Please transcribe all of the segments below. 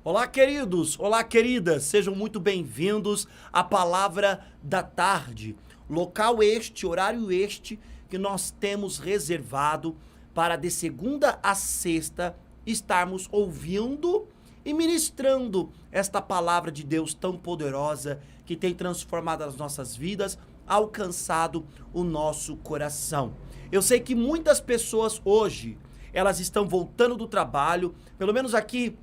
Olá, queridos! Olá, queridas! Sejam muito bem-vindos à Palavra da Tarde. Local este, horário este, que nós temos reservado para de segunda a sexta estarmos ouvindo e ministrando esta palavra de Deus tão poderosa que tem transformado as nossas vidas, alcançado o nosso coração. Eu sei que muitas pessoas hoje, elas estão voltando do trabalho, pelo menos aqui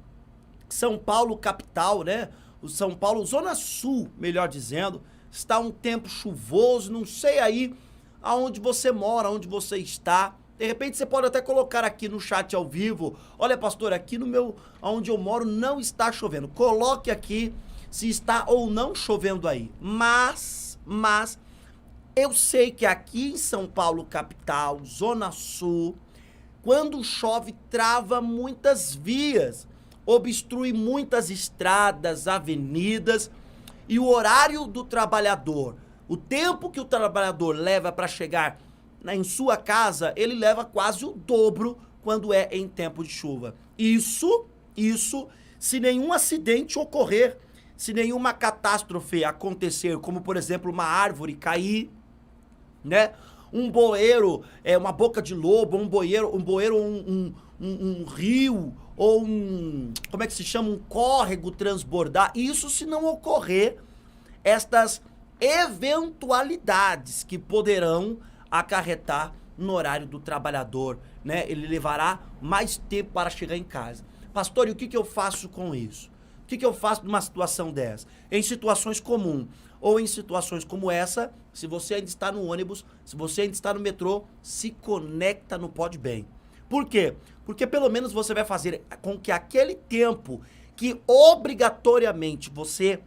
São Paulo capital, né? O São Paulo, Zona Sul, melhor dizendo, está um tempo chuvoso, não sei aí aonde você mora, onde você está. De repente você pode até colocar aqui no chat ao vivo, olha pastor, aqui no meu, onde eu moro não está chovendo. Coloque aqui se está ou não chovendo aí. Mas eu sei que aqui em São Paulo capital, Zona Sul, quando chove trava muitas vias, obstrui muitas estradas, avenidas, e o horário do trabalhador, o tempo que o trabalhador leva para chegar em sua casa, ele leva quase o dobro quando é em tempo de chuva. Isso, se nenhum acidente ocorrer, se nenhuma catástrofe acontecer, como por exemplo uma árvore cair, né? Um bueiro, uma boca de lobo, um rio, ou como é que se chama? Um córrego transbordar. Isso se não ocorrer estas eventualidades que poderão acarretar no horário do trabalhador, né? Ele levará mais tempo para chegar em casa. Pastor, e o que eu faço com isso? O que eu faço numa situação dessa? Em situações comuns, ou em situações como essa, se você ainda está no ônibus, se você ainda está no metrô, se conecta no Pode Bem. Por quê? Porque pelo menos você vai fazer com que aquele tempo que obrigatoriamente você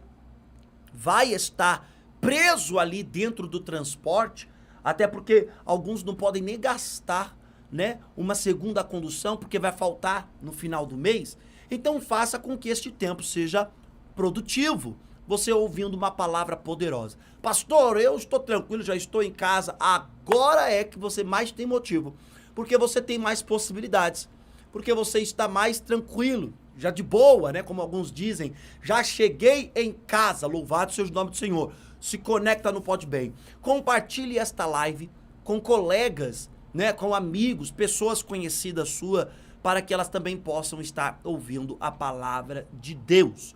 vai estar preso ali dentro do transporte, até porque alguns não podem nem gastar, né, uma segunda condução, porque vai faltar no final do mês. Então faça com que este tempo seja produtivo, você ouvindo uma palavra poderosa. Pastor, eu estou tranquilo, já estou em casa. Agora é que você mais tem motivo, porque você tem mais possibilidades, porque você está mais tranquilo, já de boa, né, como alguns dizem, já cheguei em casa, louvado seja o nome do Senhor. Se conecta no Pode Bem. Compartilhe esta live com colegas, né, com amigos, pessoas conhecidas sua, para que elas também possam estar ouvindo a palavra de Deus.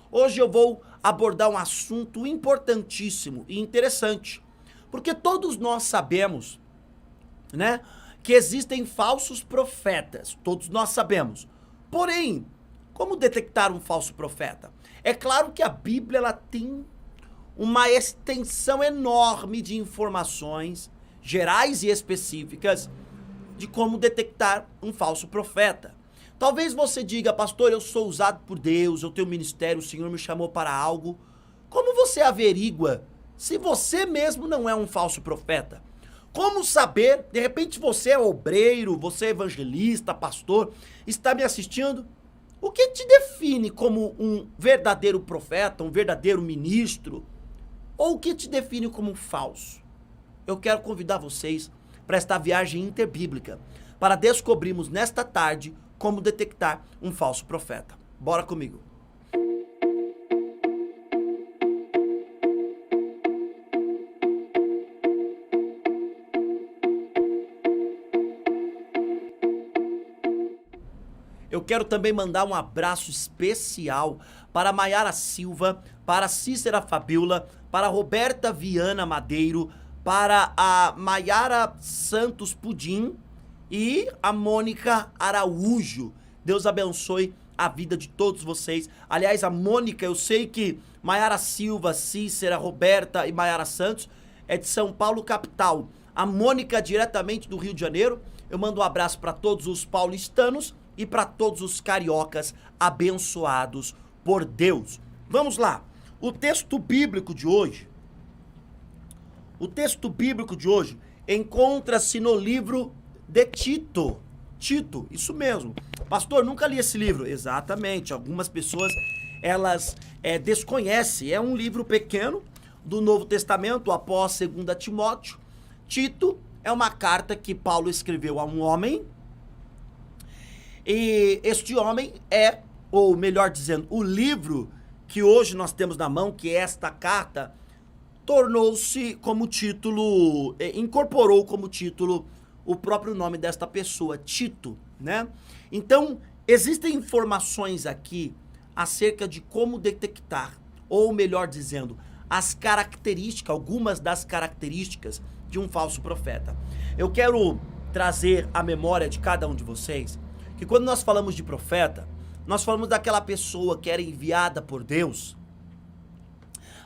Hoje eu vou abordar um assunto importantíssimo e interessante, porque todos nós sabemos, né, que existem falsos profetas, todos nós sabemos. Porém, como detectar um falso profeta? É claro que a Bíblia ela tem uma extensão enorme de informações gerais e específicas de como detectar um falso profeta. Talvez você diga, pastor, eu sou usado por Deus, eu tenho ministério, o Senhor me chamou para algo. Como você averigua se você mesmo não é um falso profeta? Como saber, de repente você é obreiro, você é evangelista, pastor, está me assistindo? O que te define como um verdadeiro profeta, um verdadeiro ministro? Ou o que te define como um falso? Eu quero convidar vocês para esta viagem interbíblica, para descobrirmos nesta tarde como detectar um falso profeta. Bora comigo. Eu quero também mandar um abraço especial para Maiara Silva, para Cícera Fabiola, para Roberta Viana Madeiro, para a Maiara Santos Pudim e a Mônica Araújo. Deus abençoe a vida de todos vocês. Aliás, a Mônica, eu sei que Maiara Silva, Cícera, Roberta e Maiara Santos é de São Paulo capital. A Mônica diretamente do Rio de Janeiro. Eu mando um abraço para todos os paulistanos e para todos os cariocas abençoados por Deus. Vamos lá. O texto bíblico de hoje encontra-se no livro de Tito. Tito, isso mesmo. Pastor, nunca li esse livro. Exatamente. Algumas pessoas, elas desconhecem. É um livro pequeno do Novo Testamento, após 2 Timóteo. Tito é uma carta que Paulo escreveu a um homem. E este homem é ou melhor dizendo, o livro que hoje nós temos na mão, que é esta carta, tornou-se como título, incorporou como título o próprio nome desta pessoa, Tito, né? Então, existem informações aqui acerca de como detectar, ou melhor dizendo, as características, algumas das características de um falso profeta. Eu quero trazer à memória de cada um de vocês que quando nós falamos de profeta, nós falamos daquela pessoa que era enviada por Deus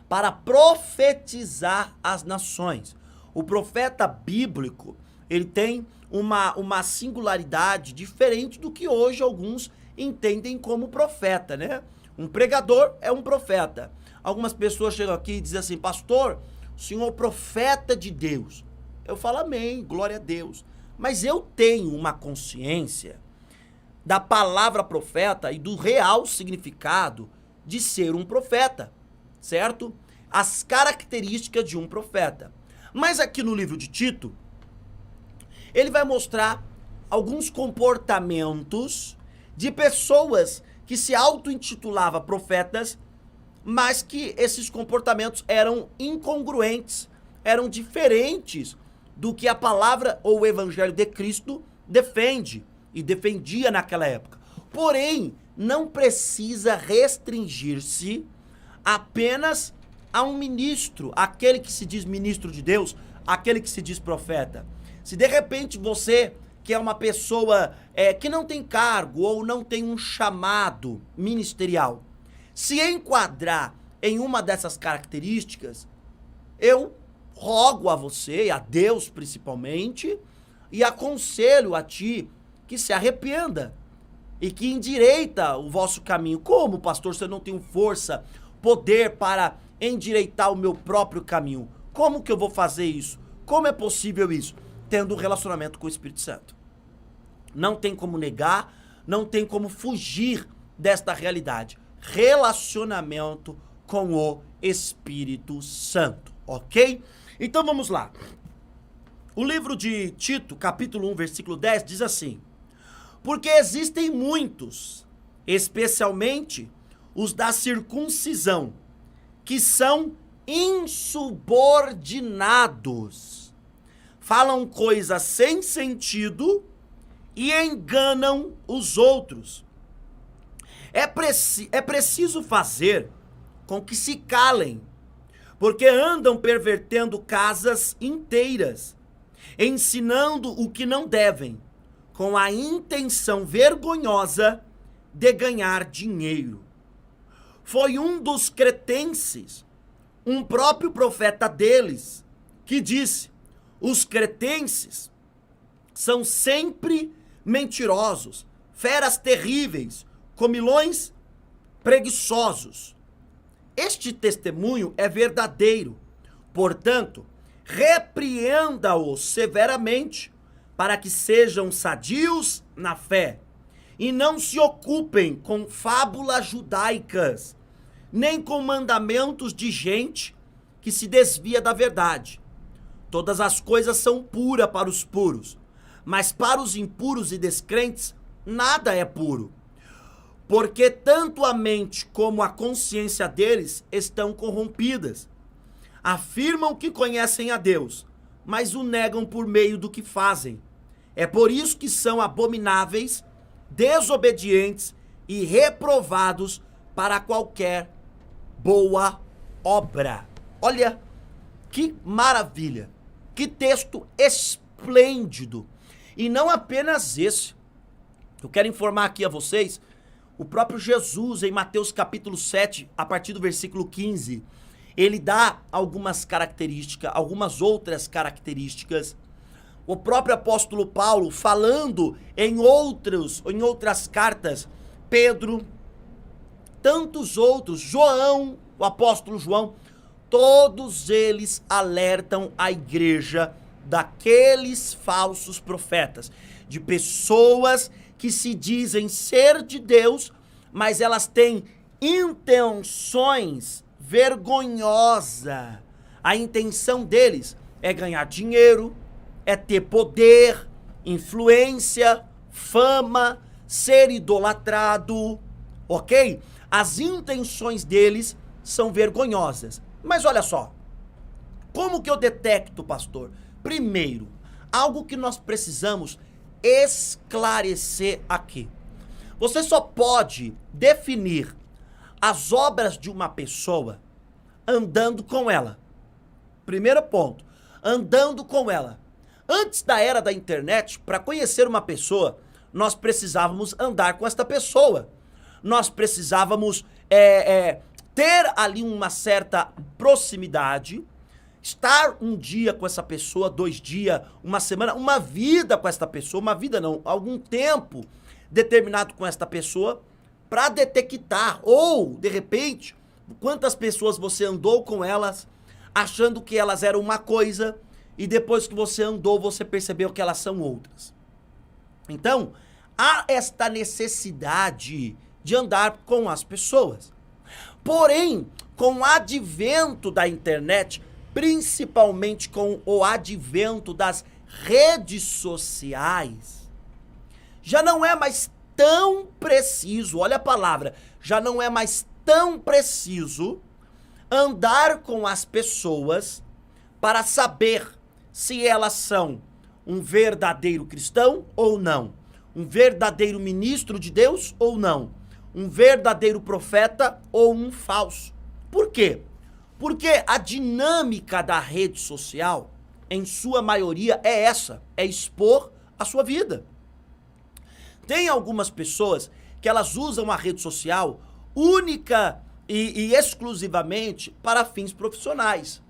para profetizar as nações. O profeta bíblico, ele tem uma singularidade diferente do que hoje alguns entendem como profeta, né? Um pregador é um profeta. Algumas pessoas chegam aqui e dizem assim, pastor, o senhor é o profeta de Deus. Eu falo amém, glória a Deus. Mas eu tenho uma consciência da palavra profeta e do real significado de ser um profeta, certo? As características de um profeta. Mas aqui no livro de Tito, ele vai mostrar alguns comportamentos de pessoas que se auto-intitulavam profetas, mas que esses comportamentos eram incongruentes, eram diferentes do que a palavra ou o evangelho de Cristo defende e defendia naquela época. Porém, não precisa restringir-se apenas a um ministro, aquele que se diz ministro de Deus, aquele que se diz profeta. Se de repente você, que é uma pessoa que não tem cargo ou não tem um chamado ministerial, se enquadrar em uma dessas características, eu rogo a você, a Deus principalmente, e aconselho a ti que se arrependa e que endireita o vosso caminho. Como, pastor, se eu não tenho força, poder para endireitar o meu próprio caminho? Como que eu vou fazer isso? Como é possível isso? Tendo um relacionamento com o Espírito Santo. Não tem como negar, não tem como fugir desta realidade. Relacionamento com o Espírito Santo, ok? Então vamos lá. O livro de Tito, capítulo 1, versículo 10, diz assim: porque existem muitos, especialmente os da circuncisão, que são insubordinados, falam coisas sem sentido e enganam os outros. É preciso fazer com que se calem, porque andam pervertendo casas inteiras, ensinando o que não devem, com a intenção vergonhosa de ganhar dinheiro. Foi um dos cretenses, um próprio profeta deles, que disse: os cretenses são sempre mentirosos, feras terríveis, comilões preguiçosos. Este testemunho é verdadeiro, portanto, repreenda-os severamente, para que sejam sadios na fé, e não se ocupem com fábulas judaicas, nem com mandamentos de gente que se desvia da verdade. Todas as coisas são puras para os puros, mas para os impuros e descrentes, nada é puro. Porque tanto a mente como a consciência deles estão corrompidas. Afirmam que conhecem a Deus, mas o negam por meio do que fazem. É por isso que são abomináveis, desobedientes e reprovados para qualquer boa obra. Olha que maravilha, que texto esplêndido. E não apenas esse. Eu quero informar aqui a vocês, o próprio Jesus, em Mateus capítulo 7, a partir do versículo 15, ele dá algumas características, algumas outras características. O próprio apóstolo Paulo, falando em outras cartas, Pedro, tantos outros, João, o apóstolo João, todos eles alertam a igreja daqueles falsos profetas, de pessoas que se dizem ser de Deus, mas elas têm intenções vergonhosas. A intenção deles é ganhar dinheiro, é ter poder, influência, fama, ser idolatrado, ok? As intenções deles são vergonhosas. Mas olha só, como que eu detecto, pastor? Primeiro, algo que nós precisamos esclarecer aqui. Você só pode definir as obras de uma pessoa andando com ela. Primeiro ponto, andando com ela. Antes da era da internet, para conhecer uma pessoa, nós precisávamos andar com esta pessoa. Nós precisávamos ter ali uma certa proximidade, estar um dia com essa pessoa, 2 dias, uma semana, uma vida com esta pessoa, uma vida não, algum tempo determinado com esta pessoa, para detectar, ou, de repente, quantas pessoas você andou com elas, achando que elas eram uma coisa, e depois que você andou, você percebeu que elas são outras. Então, há esta necessidade de andar com as pessoas. Porém, com o advento da internet, principalmente com o advento das redes sociais, já não é mais tão preciso, olha a palavra, já não é mais tão preciso andar com as pessoas para saber se elas são um verdadeiro cristão ou não, um verdadeiro ministro de Deus ou não, um verdadeiro profeta ou um falso. Por quê? Porque a dinâmica da rede social, em sua maioria, é essa, é expor a sua vida. Tem algumas pessoas que elas usam a rede social única e exclusivamente para fins profissionais.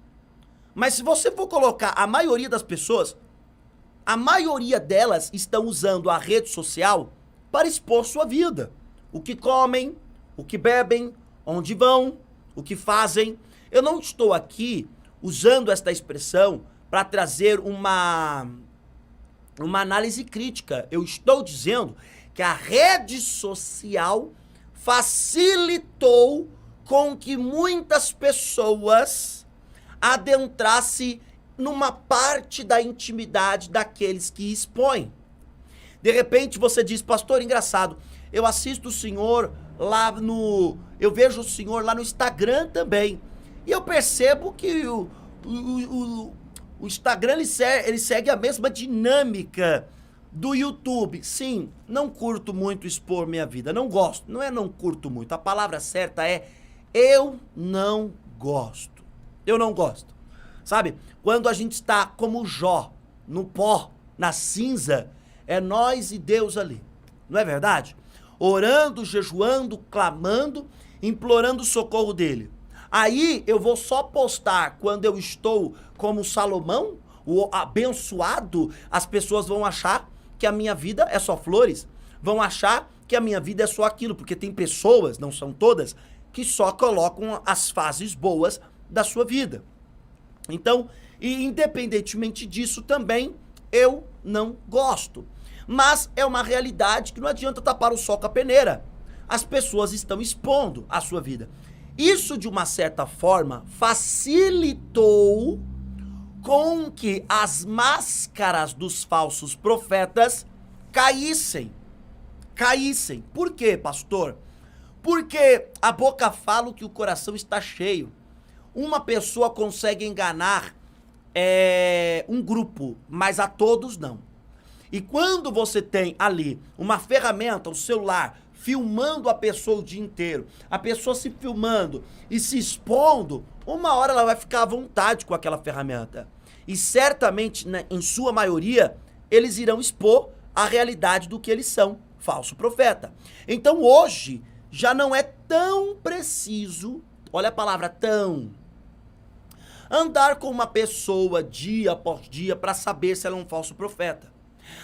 Mas se você for colocar a maioria das pessoas, a maioria delas estão usando a rede social para expor sua vida. O que comem, o que bebem, onde vão, o que fazem. Eu não estou aqui usando esta expressão para trazer uma análise crítica. Eu estou dizendo que a rede social facilitou com que muitas pessoas adentrassem numa parte da intimidade daqueles que expõem. De repente você diz, pastor, engraçado, eu assisto o senhor lá eu vejo o senhor lá no Instagram também. E eu percebo que o Instagram ele segue a mesma dinâmica do YouTube. Sim, não curto muito expor minha vida, não gosto, não curto muito, a palavra certa é eu não gosto. Eu não gosto. Sabe, quando a gente está como Jó, no pó, na cinza, é nós e Deus ali, não é verdade? Orando, jejuando, clamando, implorando o socorro dele. Aí eu vou só postar quando eu estou como Salomão, o abençoado, as pessoas vão achar que a minha vida é só flores, vão achar que a minha vida é só aquilo, porque tem pessoas, não são todas, que só colocam as fases boas da sua vida. Então, e independentemente disso também, eu não gosto. Mas é uma realidade que não adianta tapar o sol com a peneira. As pessoas estão expondo a sua vida. Isso, de uma certa forma, facilitou com que as máscaras dos falsos profetas caíssem. Por quê, pastor? Porque a boca fala o que o coração está cheio. Uma pessoa consegue enganar um grupo, mas a todos não. E quando você tem ali uma ferramenta, o celular, filmando a pessoa o dia inteiro, a pessoa se filmando e se expondo, uma hora ela vai ficar à vontade com aquela ferramenta. E certamente, né, em sua maioria, eles irão expor a realidade do que eles são, falso profeta. Então hoje já não é tão preciso, olha a palavra tão, andar com uma pessoa dia após dia para saber se ela é um falso profeta.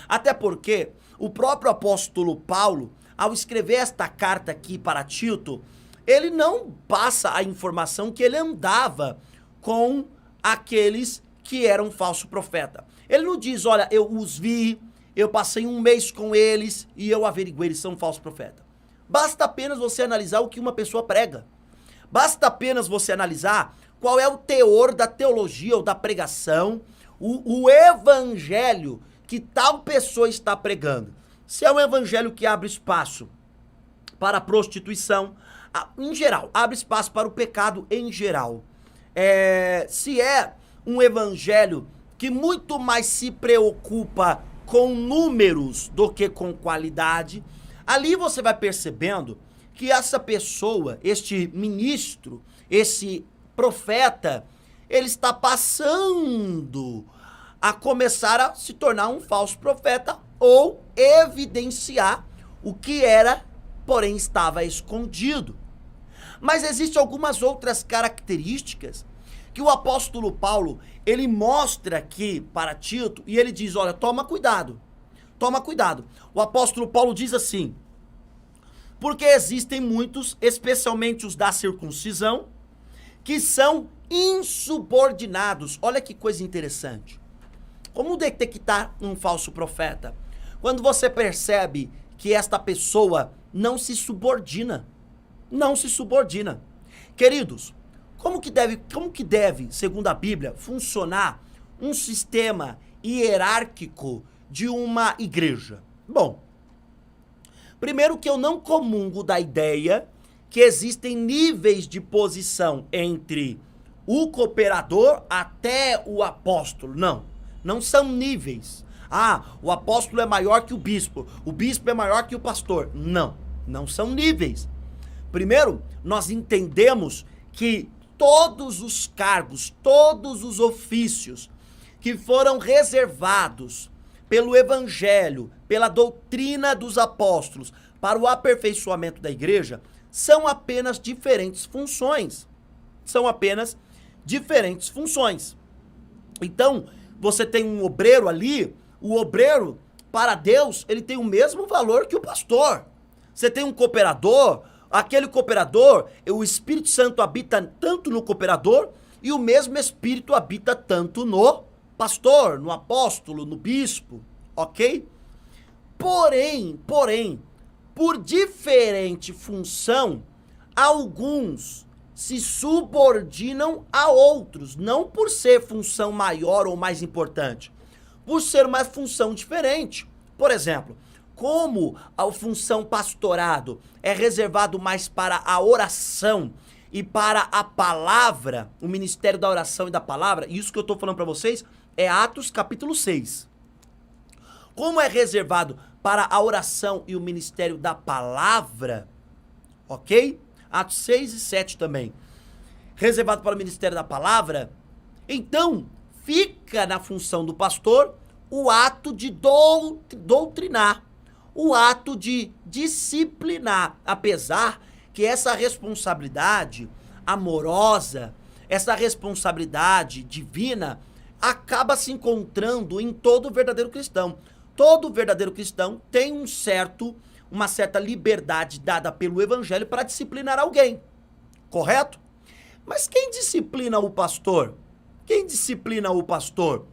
Até porque o próprio apóstolo Paulo, ao escrever esta carta aqui para Tito, ele não passa a informação que ele andava com aqueles que eram falso profeta. Ele não diz, olha, eu os vi, eu passei 1 mês com eles e eu averiguei, eles são falso profeta. Basta apenas você analisar o que uma pessoa prega. Basta apenas você analisar qual é o teor da teologia ou da pregação, o evangelho que tal pessoa está pregando. Se é um evangelho que abre espaço para a prostituição, em geral, abre espaço para o pecado em geral. Se é um evangelho que muito mais se preocupa com números do que com qualidade, ali você vai percebendo que essa pessoa, este ministro, esse profeta, ele está passando a começar a se tornar um falso profeta ou evidenciar o que era, porém estava escondido. Mas existem algumas outras características que o apóstolo Paulo, ele mostra aqui para Tito e ele diz, olha, toma cuidado, toma cuidado. O apóstolo Paulo diz assim, porque existem muitos, especialmente os da circuncisão, que são insubordinados. Olha que coisa interessante. Como detectar um falso profeta? Quando você percebe que esta pessoa não se subordina. Não se subordina. Queridos, como que deve, segundo a Bíblia, funcionar um sistema hierárquico de uma igreja? Bom, primeiro que eu não comungo da ideia que existem níveis de posição entre o cooperador até o apóstolo. Não são níveis. O apóstolo é maior que o bispo é maior que o pastor. Não são níveis. Primeiro, nós entendemos que todos os cargos, todos os ofícios que foram reservados pelo evangelho, pela doutrina dos apóstolos, para o aperfeiçoamento da igreja, são apenas diferentes funções. São apenas diferentes funções. Então, você tem um obreiro ali, o obreiro, para Deus, ele tem o mesmo valor que o pastor. Você tem um cooperador, aquele cooperador, o Espírito Santo habita tanto no cooperador e o mesmo Espírito habita tanto no pastor, no apóstolo, no bispo, ok? Porém, por diferente função, alguns se subordinam a outros, não por ser função maior ou mais importante, por ser uma função diferente. Por exemplo, como a função pastorado é reservado mais para a oração e para a palavra, o ministério da oração e da palavra, isso que eu estou falando para vocês é Atos capítulo 6. Como é reservado para a oração e o ministério da palavra, ok? Atos 6 e 7 também. Reservado para o ministério da palavra, então fica na função do pastor o ato de doutrinar, o ato de disciplinar, apesar que essa responsabilidade amorosa, essa responsabilidade divina, acaba se encontrando em todo verdadeiro cristão. Todo verdadeiro cristão tem uma certa liberdade dada pelo evangelho para disciplinar alguém, correto? Mas quem disciplina o pastor? Quem disciplina o pastor?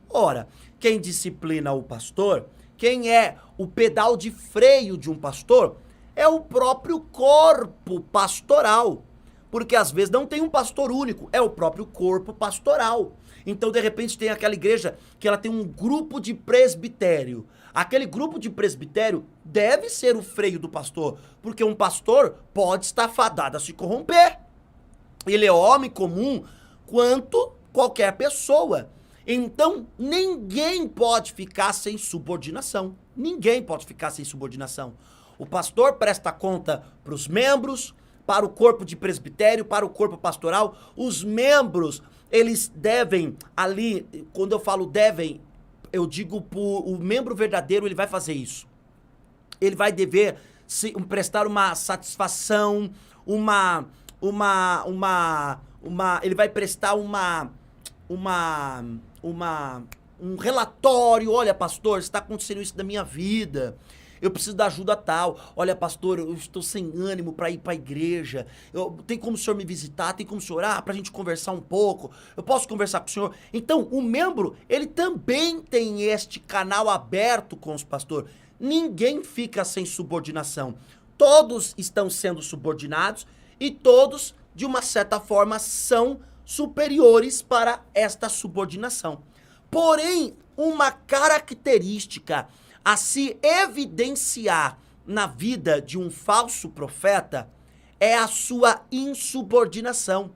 Ora, quem disciplina o pastor, quem é o pedal de freio de um pastor, é o próprio corpo pastoral. Porque às vezes não tem um pastor único, é o próprio corpo pastoral. Então, de repente, tem aquela igreja que ela tem um grupo de presbitério. Aquele grupo de presbitério deve ser o freio do pastor, porque um pastor pode estar fadado a se corromper. Ele é homem comum quanto qualquer pessoa. Então, ninguém pode ficar sem subordinação. Ninguém pode ficar sem subordinação. O pastor presta conta para os membros, para o corpo de presbitério, para o corpo pastoral. Os membros, eles devem ali, quando eu falo devem, eu digo o membro verdadeiro, ele vai fazer isso. Ele vai dever prestar uma satisfação, ele vai prestar um relatório. Olha, pastor, está acontecendo isso na minha vida, eu preciso da ajuda tal. Olha, pastor, eu estou sem ânimo para ir para a igreja. Tem como o senhor me visitar? Tem como o senhor orar para a gente conversar um pouco? Eu posso conversar com o senhor? Então, o membro, ele também tem este canal aberto com os pastores. Ninguém fica sem subordinação. Todos estão sendo subordinados e todos, de uma certa forma, são superiores para esta subordinação. Porém, uma característica a se evidenciar na vida de um falso profeta é a sua insubordinação.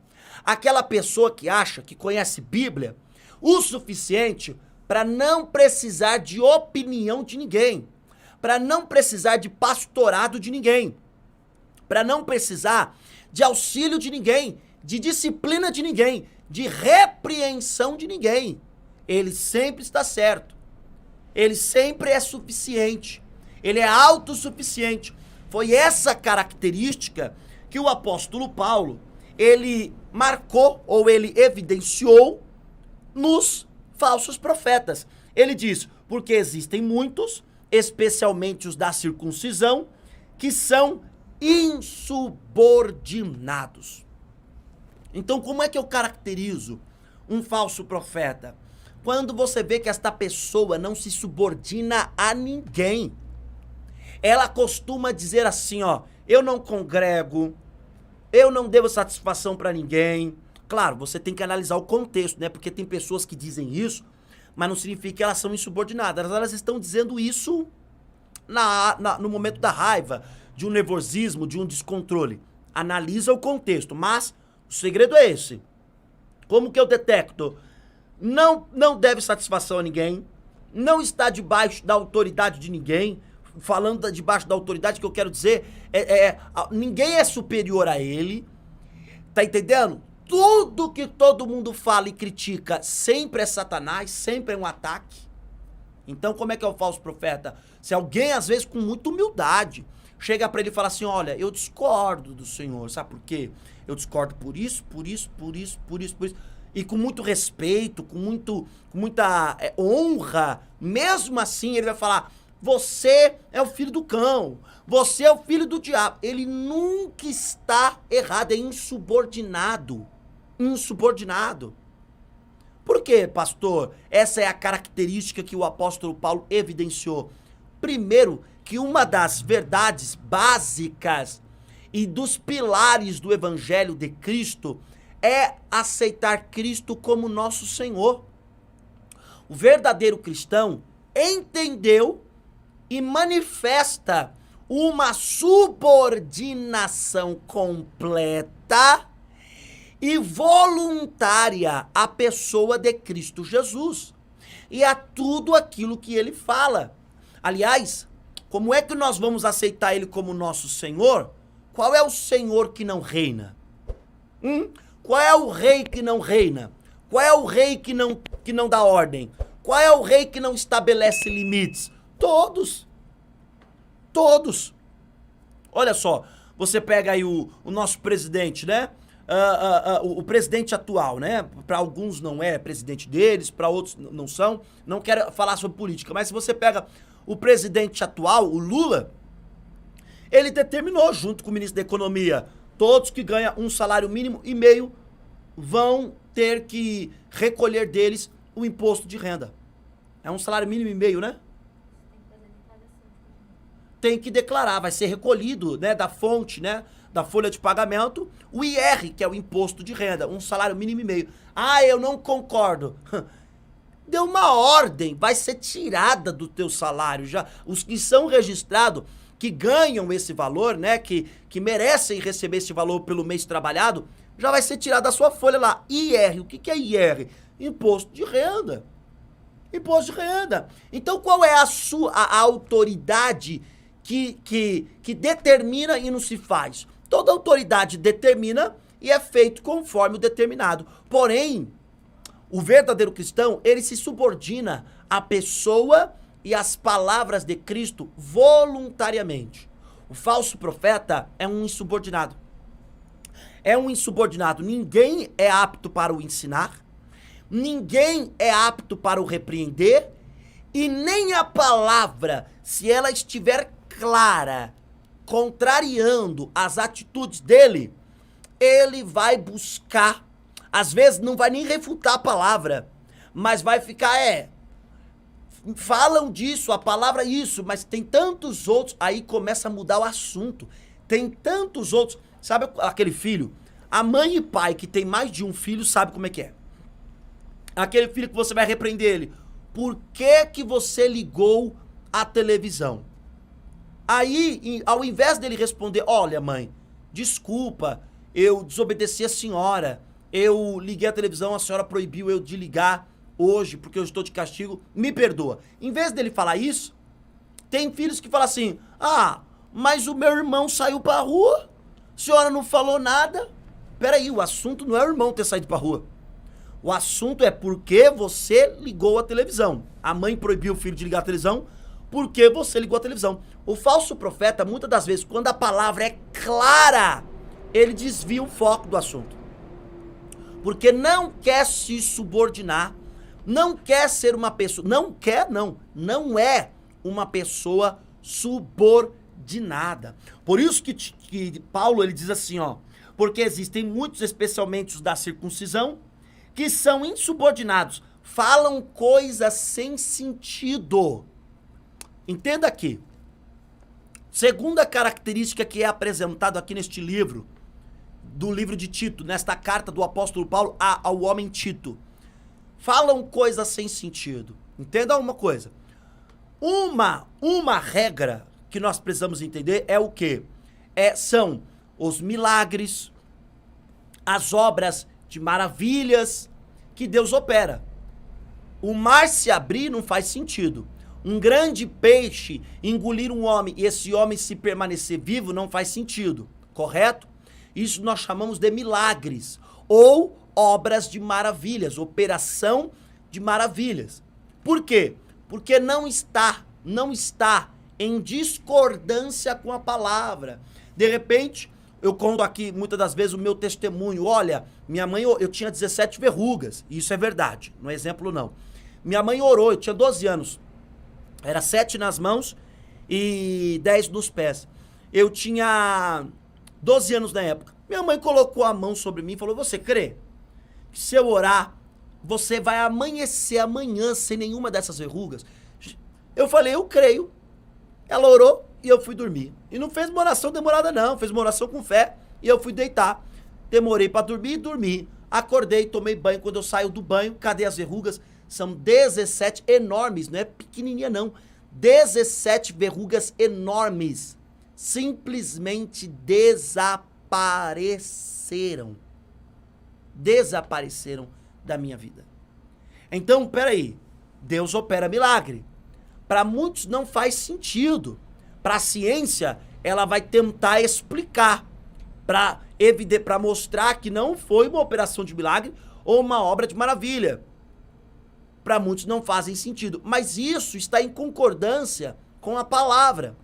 Aquela pessoa que acha que conhece Bíblia o suficiente para não precisar de opinião de ninguém, para não precisar de pastorado de ninguém, para não precisar de auxílio de ninguém, de disciplina de ninguém, de repreensão de ninguém. Ele sempre está certo. Ele sempre é suficiente. Ele é autossuficiente. Foi essa característica que o apóstolo Paulo, ele marcou ou ele evidenciou nos falsos profetas. Ele diz, porque existem muitos, especialmente os da circuncisão, que são insubordinados. Então, como é que eu caracterizo um falso profeta? Quando você vê que esta pessoa não se subordina a ninguém. Ela costuma dizer assim, ó, eu não congrego, eu não devo satisfação pra ninguém. Claro, você tem que analisar o contexto, né? Porque tem pessoas que dizem isso, mas não significa que elas são insubordinadas. Elas estão dizendo isso no momento da raiva, de um nervosismo, de um descontrole. Analisa o contexto, mas o segredo é esse. Como que eu detecto? Não deve satisfação a ninguém, não está debaixo da autoridade de ninguém. Falando debaixo da autoridade, que eu quero dizer, ninguém é superior a ele, tá entendendo? Tudo que todo mundo fala e critica sempre é Satanás, sempre é um ataque. Então, como é que é o falso profeta? Se alguém, às vezes, com muita humildade, chega pra ele e fala assim, olha, eu discordo do Senhor, sabe por quê? Eu discordo por isso. E com muito respeito, com muita honra, mesmo assim ele vai falar, você é o filho do cão, você é o filho do diabo. Ele nunca está errado, é insubordinado. Insubordinado. Por quê, pastor? Essa é a característica que o apóstolo Paulo evidenciou. Primeiro, que uma das verdades básicas e dos pilares do evangelho de Cristo é aceitar Cristo como nosso Senhor. O verdadeiro cristão entendeu e manifesta uma subordinação completa e voluntária à pessoa de Cristo Jesus e a tudo aquilo que ele fala. Aliás, como é que nós vamos aceitar ele como nosso Senhor? Qual é o Senhor que não reina? Qual é o rei que não reina? Qual é o rei que não dá ordem? Qual é o rei que não estabelece limites? Todos. Todos. Olha só, você pega aí o nosso presidente, né? O presidente atual, né? Para alguns não é presidente deles, para outros não são. Não quero falar sobre política, mas se você pega o presidente atual, o Lula, ele determinou, junto com o ministro da Economia, todos que ganham um salário mínimo e meio vão ter que recolher deles o imposto de renda. É um salário mínimo e meio, né? Tem que declarar, vai ser recolhido, né, da fonte, né, da folha de pagamento, o IR, que é o imposto de renda, um salário mínimo e meio. Ah, eu não concordo. Deu uma ordem, vai ser tirada do teu salário. Já os que são registrados, que ganham esse valor, né, que merecem receber esse valor pelo mês trabalhado, já vai ser tirado da sua folha lá. IR, o que é IR? Imposto de renda. Imposto de renda. Então qual é a autoridade que determina e não se faz? Toda autoridade determina e é feito conforme o determinado. Porém, o verdadeiro cristão, ele se subordina à pessoa e às palavras de Cristo voluntariamente. O falso profeta é um insubordinado. É um insubordinado. Ninguém é apto para o ensinar, ninguém é apto para o repreender, e nem a palavra, se ela estiver clara, contrariando as atitudes dele, ele vai buscar, às vezes não vai nem refutar a palavra, mas vai ficar, falam disso, a palavra isso, mas tem tantos outros, aí começa a mudar o assunto, tem tantos outros, sabe aquele filho? A mãe e pai que tem mais de um filho sabe como é que é. Aquele filho que você vai repreender ele, por que que você ligou a televisão? Aí, ao invés dele responder, olha mãe, desculpa, eu desobedeci a senhora, eu liguei a televisão, a senhora proibiu eu de ligar hoje porque eu estou de castigo, me perdoa. Em vez dele falar isso, tem filhos que falam assim, mas o meu irmão saiu pra rua, a senhora não falou nada. Peraí, o assunto não é o irmão ter saído pra rua. O assunto é porque você ligou a televisão. A mãe proibiu o filho de ligar a televisão porque você ligou a televisão. O falso profeta, muitas das vezes, quando a palavra é clara, ele desvia o foco do assunto. Porque não quer se subordinar, não quer ser uma pessoa, não é uma pessoa subordinada. Por isso que Paulo ele diz assim, porque existem muitos, especialmente os da circuncisão, que são insubordinados, falam coisas sem sentido. Entenda aqui. Segunda característica que é apresentado aqui neste livro, do livro de Tito, nesta carta do apóstolo Paulo ao homem Tito. Falam coisas sem sentido. Entenda uma coisa. Uma regra que nós precisamos entender é o quê? São os milagres, as obras de maravilhas que Deus opera. O mar se abrir não faz sentido. Um grande peixe engolir um homem e esse homem se permanecer vivo não faz sentido, correto? Isso nós chamamos de milagres ou obras de maravilhas, operação de maravilhas. Por quê? Porque não está em discordância com a palavra. De repente, eu conto aqui muitas das vezes o meu testemunho. Olha, minha mãe, eu tinha 17 verrugas. Isso é verdade, não é exemplo não. Minha mãe orou, eu tinha 12 anos. Era 7 nas mãos e 10 nos pés. Eu tinha 12 anos na época. Minha mãe colocou a mão sobre mim e falou, você crê que se eu orar, você vai amanhecer amanhã sem nenhuma dessas verrugas? Eu falei, eu creio. Ela orou e eu fui dormir. E não fez uma oração demorada não, fez uma oração com fé e eu fui deitar. Demorei pra dormir e dormi. Acordei, tomei banho. Quando eu saio do banho, cadê as verrugas? São 17 enormes, não é pequenininha não. 17 verrugas enormes. Simplesmente desapareceram. Desapareceram da minha vida. Então, peraí. Deus opera milagre. Para muitos não faz sentido. Para a ciência, ela vai tentar explicar. Para mostrar que não foi uma operação de milagre ou uma obra de maravilha. Para muitos não fazem sentido. Mas isso está em concordância com a palavra.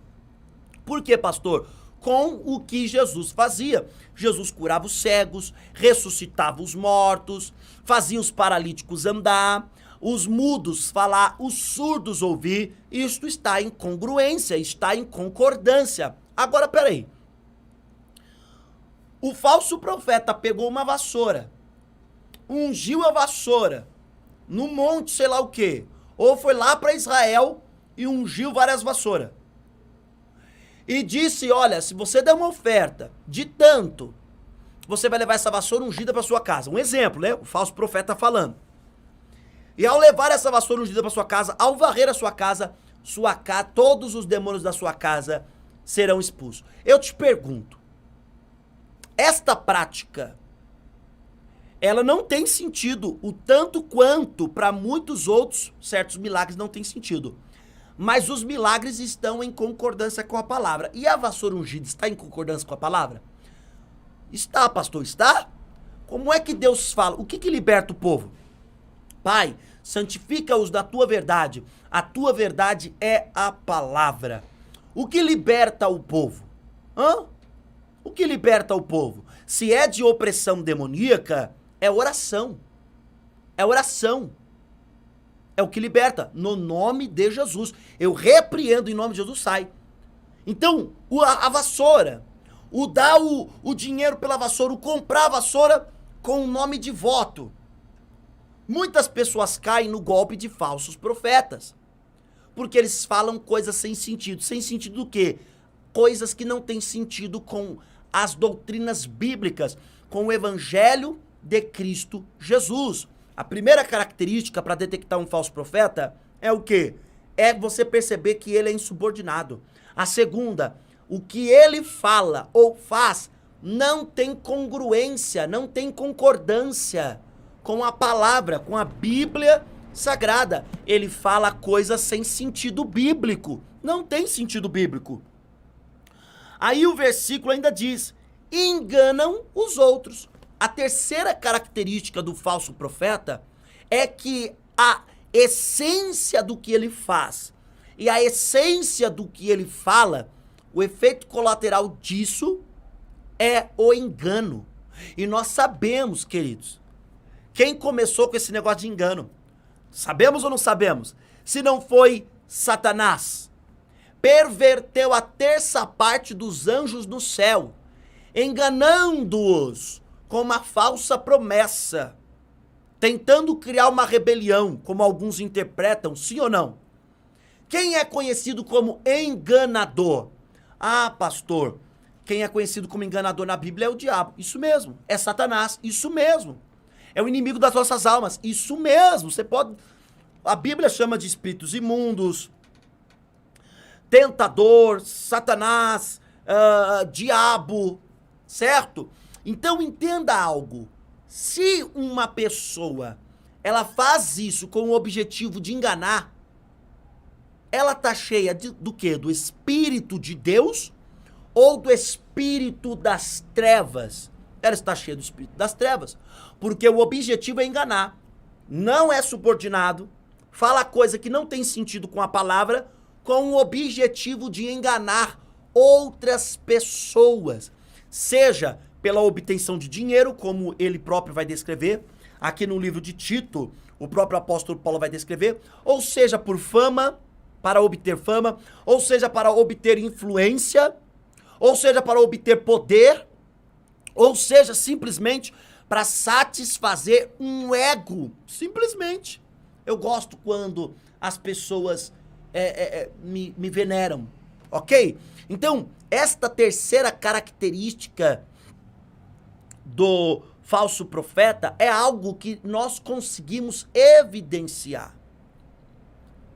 Por quê, pastor? Com o que Jesus fazia. Jesus curava os cegos, ressuscitava os mortos, fazia os paralíticos andar, os mudos falar, os surdos ouvir. Isto está em congruência, está em concordância. Agora, peraí. O falso profeta pegou uma vassoura, ungiu a vassoura, no monte sei lá o quê, ou foi lá para Israel e ungiu várias vassouras. E disse, olha, se você der uma oferta de tanto, você vai levar essa vassoura ungida para sua casa. Um exemplo, né? O falso profeta falando. E ao levar essa vassoura ungida para sua casa, ao varrer a sua casa, todos os demônios da sua casa serão expulsos. Eu te pergunto, esta prática, ela não tem sentido o tanto quanto para muitos outros certos milagres não tem sentido. Mas os milagres estão em concordância com a palavra. E a vassoura ungida está em concordância com a palavra? Está, pastor, está? Como é que Deus fala? O que liberta o povo? Pai, santifica-os da tua verdade. A tua verdade é a palavra. O que liberta o povo? O que liberta o povo? Se é de opressão demoníaca, é oração. É oração. É o que liberta, no nome de Jesus. Eu repreendo em nome de Jesus, sai. Então, a vassoura, o dar o dinheiro pela vassoura, o comprar a vassoura com o nome de voto. Muitas pessoas caem no golpe de falsos profetas. Porque eles falam coisas sem sentido. Sem sentido do quê? Coisas que não têm sentido com as doutrinas bíblicas, com o evangelho de Cristo Jesus. A primeira característica para detectar um falso profeta é o quê? É você perceber que ele é insubordinado. A segunda, o que ele fala ou faz não tem congruência, não tem concordância com a palavra, com a Bíblia Sagrada. Ele fala coisas sem sentido bíblico. Não tem sentido bíblico. Aí o versículo ainda diz: enganam os outros. A terceira característica do falso profeta é que a essência do que ele faz e a essência do que ele fala, o efeito colateral disso é o engano. E nós sabemos, queridos, quem começou com esse negócio de engano. Sabemos ou não sabemos? Se não foi Satanás, perverteu a terça parte dos anjos no céu, enganando-os com uma falsa promessa, tentando criar uma rebelião, como alguns interpretam, sim ou não? Quem é conhecido como enganador? Ah, pastor, quem é conhecido como enganador na Bíblia é o diabo. Isso mesmo. É Satanás. Isso mesmo. É o inimigo das nossas almas. Isso mesmo. Você pode... A Bíblia chama de espíritos imundos, tentador, Satanás, diabo, certo? Então entenda algo. Se uma pessoa, ela faz isso com o objetivo de enganar, ela tá cheia do quê? Do Espírito de Deus ou do Espírito das trevas? Ela está cheia do Espírito das trevas, porque o objetivo é enganar. Não é subordinado, fala coisa que não tem sentido com a palavra, com o objetivo de enganar outras pessoas, seja pela obtenção de dinheiro, como ele próprio vai descrever, aqui no livro de Tito, o próprio apóstolo Paulo vai descrever, ou seja por fama, para obter fama, ou seja para obter influência, ou seja para obter poder, ou seja simplesmente para satisfazer um ego, simplesmente. Eu gosto quando as pessoas me veneram, ok? Então, esta terceira característica do falso profeta é algo que nós conseguimos evidenciar.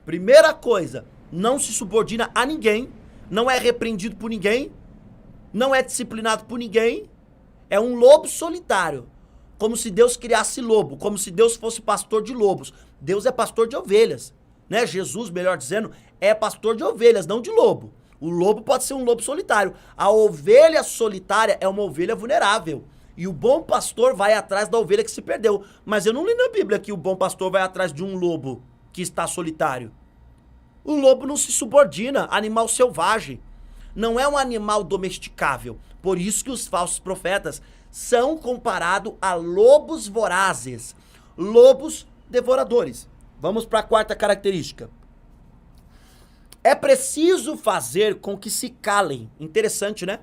Primeira coisa, não se subordina a ninguém, não é repreendido por ninguém, não é disciplinado por ninguém, é um lobo solitário, como se Deus criasse lobo, como se Deus fosse pastor de lobos. Deus é pastor de ovelhas, né? Jesus, melhor dizendo, é pastor de ovelhas, não de lobo. O lobo pode ser um lobo solitário. A ovelha solitária é uma ovelha vulnerável. E o bom pastor vai atrás da ovelha que se perdeu. Mas eu não li na Bíblia que o bom pastor vai atrás de um lobo que está solitário. O lobo não se subordina, animal selvagem. Não é um animal domesticável. Por isso que os falsos profetas são comparados a lobos vorazes, lobos devoradores. Vamos para a quarta característica. É preciso fazer com que se calem. Interessante, né?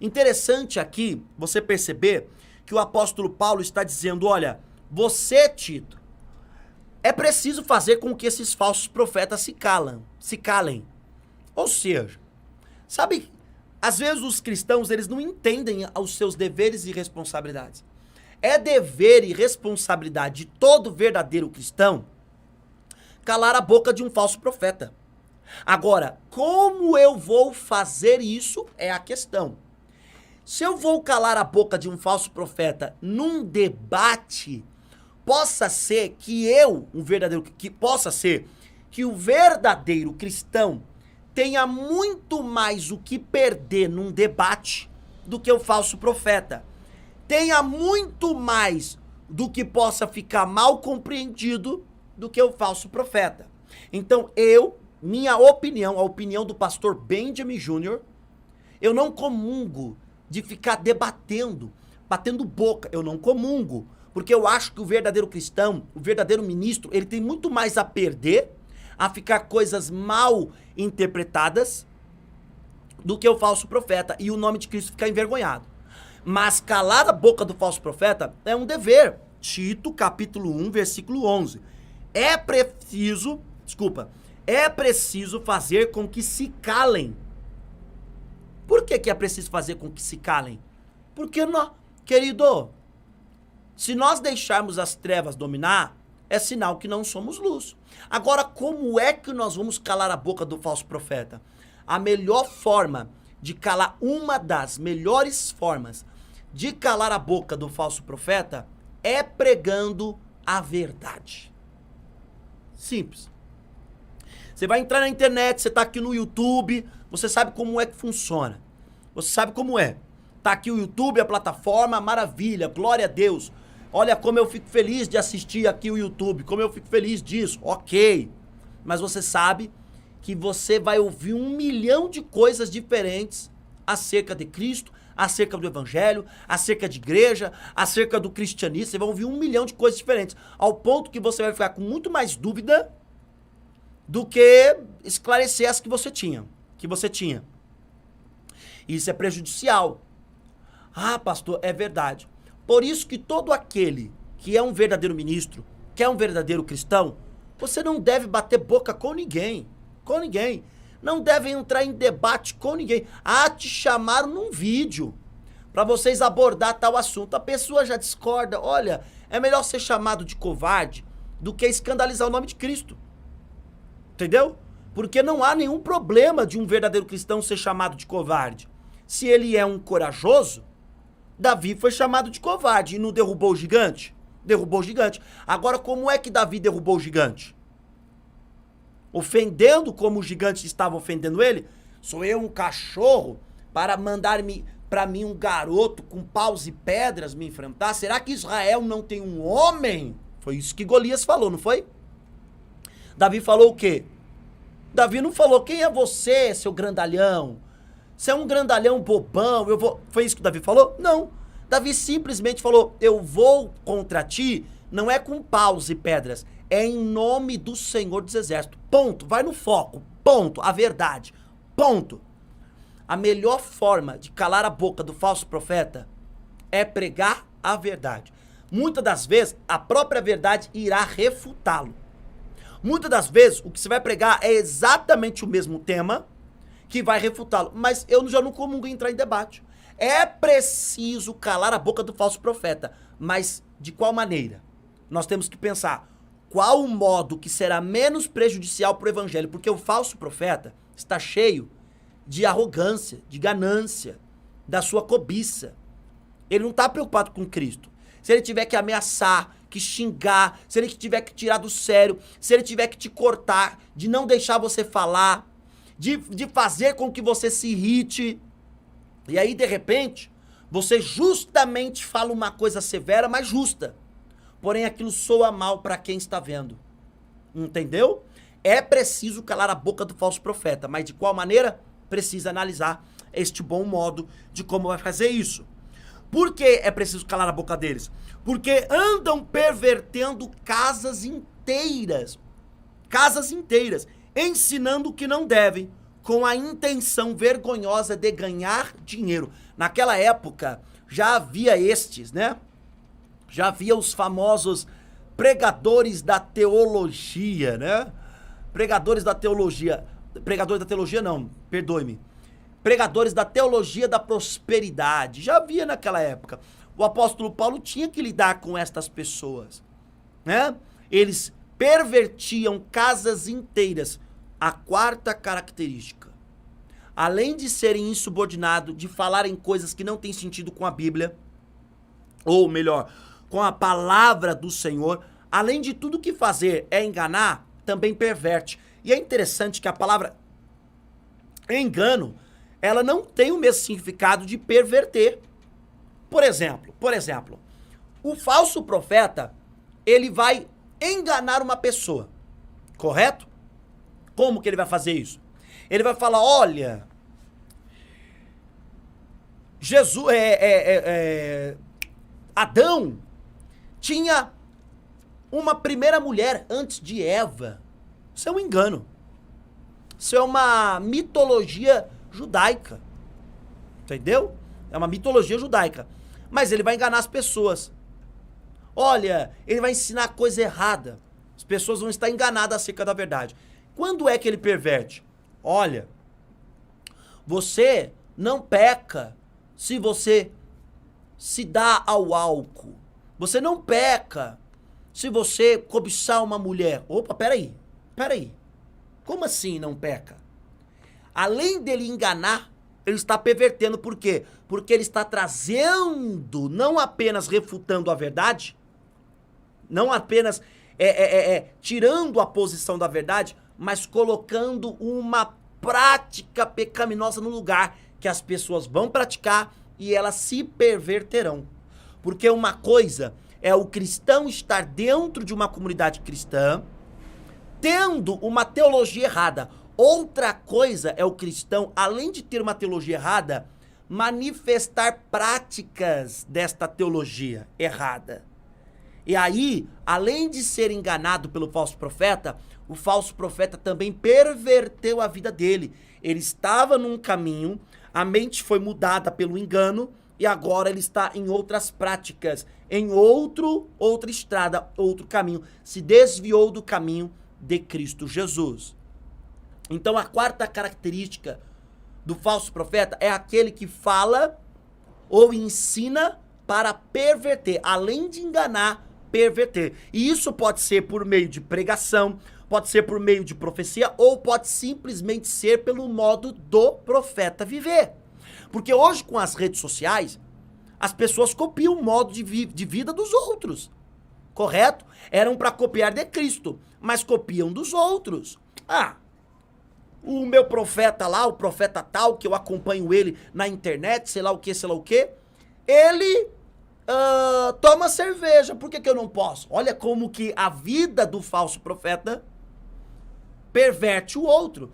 Interessante aqui você perceber que o apóstolo Paulo está dizendo, olha, você, Tito, é preciso fazer com que esses falsos profetas se calem. Ou seja, sabe, às vezes os cristãos, eles não entendem os seus deveres e responsabilidades. É dever e responsabilidade de todo verdadeiro cristão calar a boca de um falso profeta. Agora, como eu vou fazer isso é a questão. Se eu vou calar a boca de um falso profeta num debate, possa ser que o verdadeiro cristão tenha muito mais o que perder num debate do que o falso profeta. Tenha muito mais do que possa ficar mal compreendido do que o falso profeta. Então minha opinião, a opinião do pastor Benjamin Jr., eu não comungo de ficar debatendo, batendo boca. Eu não comungo, porque eu acho que o verdadeiro cristão, o verdadeiro ministro, ele tem muito mais a perder, a ficar coisas mal interpretadas, do que o falso profeta, e o nome de Cristo ficar envergonhado. Mas calar a boca do falso profeta é um dever. Tito, capítulo 1, versículo 11. É preciso fazer com que se calem. Por que é preciso fazer com que se calem? Porque, querido, se nós deixarmos as trevas dominar, é sinal que não somos luz. Agora, como é que nós vamos calar a boca do falso profeta? A melhor forma de calar, uma das melhores formas de calar a boca do falso profeta é pregando a verdade. Simples. Você vai entrar na internet, você tá aqui no YouTube, você sabe como é que funciona. Você sabe como é. Tá aqui o YouTube, a plataforma, maravilha, glória a Deus. Olha como eu fico feliz de assistir aqui o YouTube, como eu fico feliz disso, ok. Mas você sabe que você vai ouvir 1 milhão de coisas diferentes acerca de Cristo, acerca do Evangelho, acerca de igreja, acerca do cristianismo. Você vai ouvir 1 milhão de coisas diferentes, ao ponto que você vai ficar com muito mais dúvida do que esclarecer as que você tinha. Isso é prejudicial. Ah, pastor, é verdade. Por isso que todo aquele que é um verdadeiro ministro, que é um verdadeiro cristão, você não deve bater boca com ninguém. Com ninguém. Não deve entrar em debate com ninguém. Ah, te chamaram num vídeo para vocês abordar tal assunto. A pessoa já discorda. Olha, é melhor ser chamado de covarde do que escandalizar o nome de Cristo. Entendeu? Porque não há nenhum problema de um verdadeiro cristão ser chamado de covarde. Se ele é um corajoso, Davi foi chamado de covarde e não derrubou o gigante? Derrubou o gigante. Agora, como é que Davi derrubou o gigante? Ofendendo como os gigantes estavam ofendendo ele? Sou eu um cachorro para mandar-me para mim um garoto com paus e pedras me enfrentar? Será que Israel não tem um homem? Foi isso que Golias falou, não foi? Davi falou o quê? Davi não falou, quem é você, seu grandalhão? Você é um grandalhão bobão, eu vou... Foi isso que Davi falou? Não. Davi simplesmente falou, eu vou contra ti, não é com paus e pedras, é em nome do Senhor dos Exércitos. Ponto. Vai no foco. Ponto. A verdade. Ponto. A melhor forma de calar a boca do falso profeta é pregar a verdade. Muitas das vezes, a própria verdade irá refutá-lo. Muitas das vezes, o que você vai pregar é exatamente o mesmo tema que vai refutá-lo. Mas eu já não comungo em entrar em debate. É preciso calar a boca do falso profeta. Mas de qual maneira? Nós temos que pensar qual o modo que será menos prejudicial para o evangelho. Porque o falso profeta está cheio de arrogância, de ganância, da sua cobiça. Ele não está preocupado com Cristo. Se ele tiver que ameaçar, que xingar, se ele tiver que tirar do sério, se ele tiver que te cortar, de não deixar você falar, de fazer com que você se irrite. E aí, de repente, você justamente fala uma coisa severa, mas justa. Porém, aquilo soa mal para quem está vendo. Entendeu? É preciso calar a boca do falso profeta. Mas de qual maneira? Precisa analisar este bom modo de como vai fazer isso. Por que é preciso calar a boca deles? Porque andam pervertendo casas inteiras, ensinando o que não devem, com a intenção vergonhosa de ganhar dinheiro. Naquela época, já havia estes, né? Já havia os famosos pregadores da teologia, né? Pregadores da teologia não, perdoe-me. Pregadores da teologia da prosperidade. Já havia naquela época. O apóstolo Paulo tinha que lidar com estas pessoas, né? Eles pervertiam casas inteiras. A quarta característica, além de serem insubordinados, de falarem coisas que não têm sentido com a Bíblia, ou melhor, com a palavra do Senhor, além de tudo que fazer é enganar, também perverte. E é interessante que a palavra engano, ela não tem o mesmo significado de perverter. Por exemplo, o falso profeta, ele vai enganar uma pessoa, correto? Como que ele vai fazer isso? Ele vai falar, olha, Adão tinha uma primeira mulher antes de Eva. Isso é um engano. Isso é uma mitologia judaica. Entendeu? É uma mitologia judaica. Mas ele vai enganar as pessoas. Olha, ele vai ensinar coisa errada. As pessoas vão estar enganadas acerca da verdade. Quando é que ele perverte? Olha, você não peca se você se dá ao álcool. Você não peca se você cobiçar uma mulher. Opa, peraí. Como assim não peca? além dele enganar, ele está pervertendo. Por quê? Porque ele está trazendo, não apenas refutando a verdade, não apenas tirando a posição da verdade, mas colocando uma prática pecaminosa no lugar que as pessoas vão praticar e elas se perverterão. Porque uma coisa é o cristão estar dentro de uma comunidade cristã, tendo uma teologia errada. Outra coisa é o cristão, além de ter uma teologia errada, manifestar práticas desta teologia errada. E aí, além de ser enganado pelo falso profeta, o falso profeta também perverteu a vida dele. Ele estava num caminho, a mente foi mudada pelo engano, e agora ele está em outras práticas, em outra estrada, outro caminho. Se desviou do caminho de Cristo Jesus. Então a quarta característica do falso profeta é aquele que fala ou ensina para perverter, além de enganar, perverter. E isso pode ser por meio de pregação, pode ser por meio de profecia, ou pode simplesmente ser pelo modo do profeta viver. Porque hoje, com as redes sociais, as pessoas copiam o modo de vida dos outros. Correto? Eram para copiar de Cristo, mas copiam dos outros. O meu profeta lá, o profeta tal, que eu acompanho ele na internet, sei lá o que, ele toma cerveja, por que eu não posso? Olha como que a vida do falso profeta perverte o outro.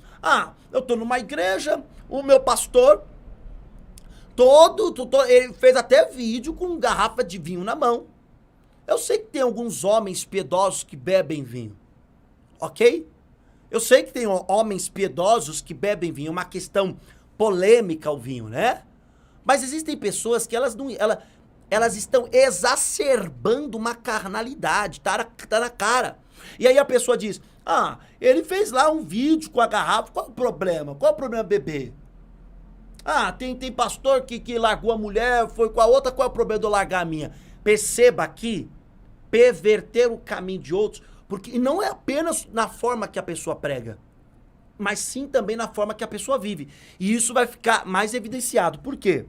Eu tô numa igreja, o meu pastor, ele fez até vídeo com garrafa de vinho na mão. Eu sei que tem alguns homens piedosos que bebem vinho, ok? Eu sei que tem homens piedosos que bebem vinho, é uma questão polêmica o vinho, né? Mas existem pessoas que elas estão exacerbando uma carnalidade, tá na cara. E aí a pessoa diz, ele fez lá um vídeo com a garrafa, qual o problema? Qual o problema beber? Tem pastor que largou a mulher, foi com a outra, qual é o problema de eu largar a minha? Perceba aqui, perverter o caminho de outros, porque não é apenas na forma que a pessoa prega, mas sim também na forma que a pessoa vive. E isso vai ficar mais evidenciado. Por quê?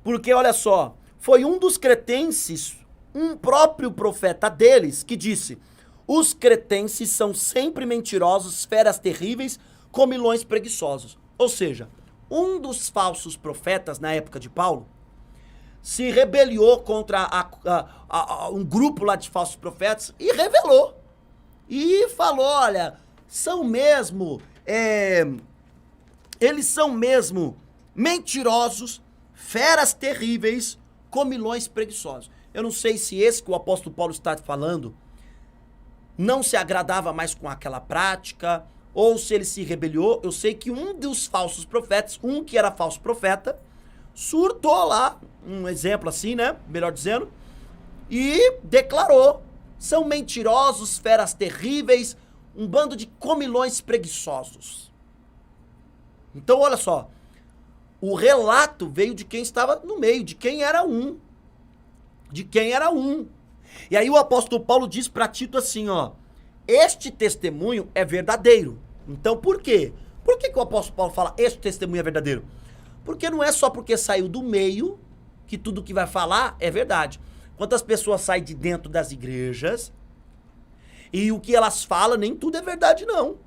Porque, olha só, foi um dos cretenses, um próprio profeta deles, que disse, os cretenses são sempre mentirosos, feras terríveis, comilões preguiçosos. Ou seja, um dos falsos profetas na época de Paulo se rebeliou contra um grupo lá de falsos profetas e revelou. E falou, olha, eles são mesmo mentirosos, feras terríveis, comilões preguiçosos. Eu não sei se esse que o apóstolo Paulo está falando não se agradava mais com aquela prática, ou se ele se rebeliou. Eu sei que um dos falsos profetas, um que era falso profeta, surtou lá, um exemplo assim, né, melhor dizendo, e declarou, são mentirosos, feras terríveis, um bando de comilões preguiçosos. Então, olha só, o relato veio de quem estava no meio, de quem era um. E aí o apóstolo Paulo diz para Tito assim, este testemunho é verdadeiro. Então, por quê? Por que o apóstolo Paulo fala este testemunho é verdadeiro? Porque não é só porque saiu do meio que tudo que vai falar é verdade. Quantas pessoas saem de dentro das igrejas e o que elas falam nem tudo é verdade, não.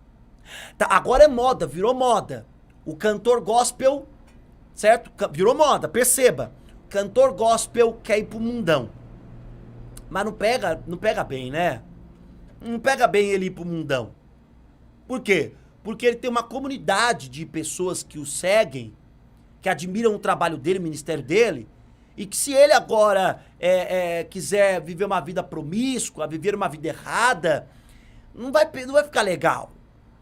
Agora é moda, virou moda. O cantor gospel, certo? Virou moda, perceba. Cantor gospel quer ir pro mundão. Mas não pega bem, né? Não pega bem ele ir pro mundão. Por quê? Porque ele tem uma comunidade de pessoas que o seguem, que admiram o trabalho dele, o ministério dele, e que se ele agora quiser viver uma vida promíscua, viver uma vida errada, não vai ficar legal.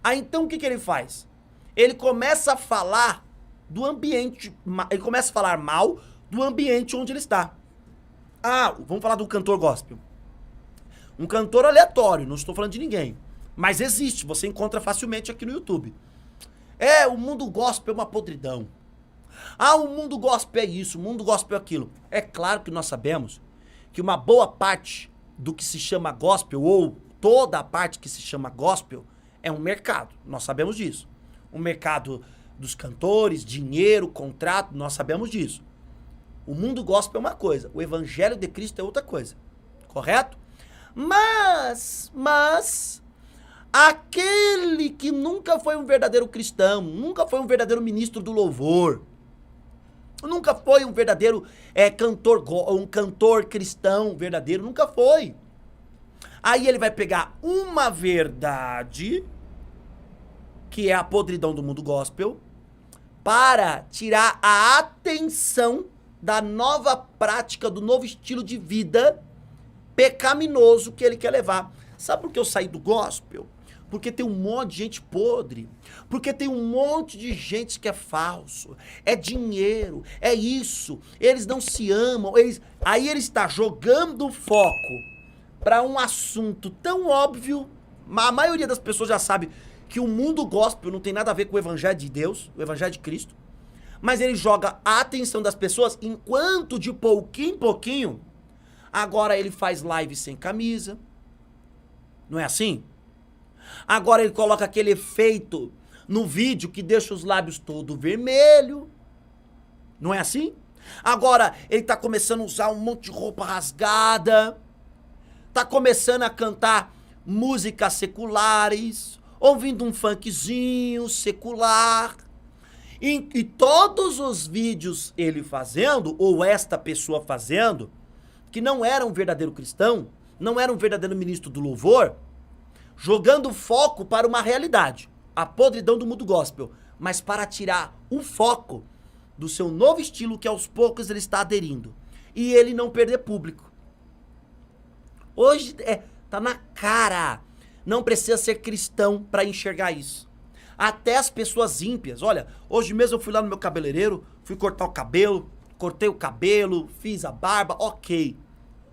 Aí então o que ele faz? Ele começa a falar do ambiente, ele começa a falar mal do ambiente onde ele está. Vamos falar do cantor gospel. Um cantor aleatório, não estou falando de ninguém. Mas existe, você encontra facilmente aqui no YouTube. O mundo gospel é uma podridão. O mundo gospel é isso, o mundo gospel é aquilo. É claro que nós sabemos que uma boa parte do que se chama gospel, ou toda a parte que se chama gospel, é um mercado. Nós sabemos disso. O mercado dos cantores, dinheiro, contrato, nós sabemos disso. O mundo gospel é uma coisa, o evangelho de Cristo é outra coisa. Correto? Mas, aquele que nunca foi um verdadeiro cristão, nunca foi um verdadeiro ministro do louvor, nunca foi um verdadeiro um cantor cristão verdadeiro, nunca foi. Aí ele vai pegar uma verdade, que é a podridão do mundo gospel, para tirar a atenção da nova prática, do novo estilo de vida pecaminoso que ele quer levar. Sabe por que eu saí do gospel? Porque tem um monte de gente podre. Porque tem um monte de gente que é falso. É dinheiro, é isso. Eles não se amam. Aí ele está jogando o foco para um assunto tão óbvio. A maioria das pessoas já sabe que o mundo gospel não tem nada a ver com o evangelho de Deus, o evangelho de Cristo. Mas ele joga a atenção das pessoas enquanto de pouquinho em pouquinho, agora ele faz live sem camisa. Não é assim? Agora ele coloca aquele efeito no vídeo que deixa os lábios todo vermelho. Não é assim? Agora ele tá começando a usar um monte de roupa rasgada. Tá começando a cantar músicas seculares, ouvindo um funkzinho secular. E todos os vídeos ele fazendo, ou esta pessoa fazendo, que não era um verdadeiro cristão, não era um verdadeiro ministro do louvor, jogando foco para uma realidade, a podridão do mundo gospel, mas para tirar o foco do seu novo estilo que aos poucos ele está aderindo. E ele não perder público. Hoje tá na cara. Não precisa ser cristão para enxergar isso. Até as pessoas ímpias. Olha, hoje mesmo eu fui lá no meu cabeleireiro, fui cortar o cabelo, cortei o cabelo, fiz a barba, ok.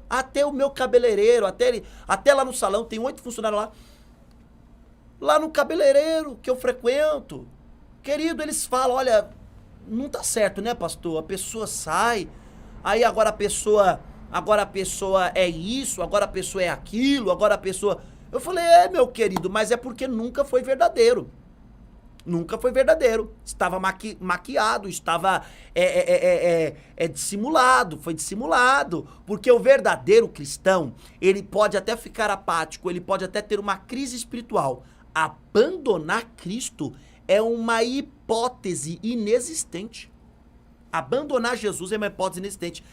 Até o meu cabeleireiro, até lá no salão, tem 8 funcionários lá. Lá no cabeleireiro que eu frequento, querido, eles falam, olha, não tá certo, né, pastor? A pessoa sai, aí agora a pessoa é isso, agora a pessoa é aquilo, agora a pessoa... Eu falei, meu querido, mas é porque nunca foi verdadeiro. Nunca foi verdadeiro. Estava maquiado, estava dissimulado, foi dissimulado. Porque o verdadeiro cristão, ele pode até ficar apático, ele pode até ter uma crise espiritual. Abandonar Cristo é uma hipótese inexistente. Abandonar Jesus é uma hipótese inexistente.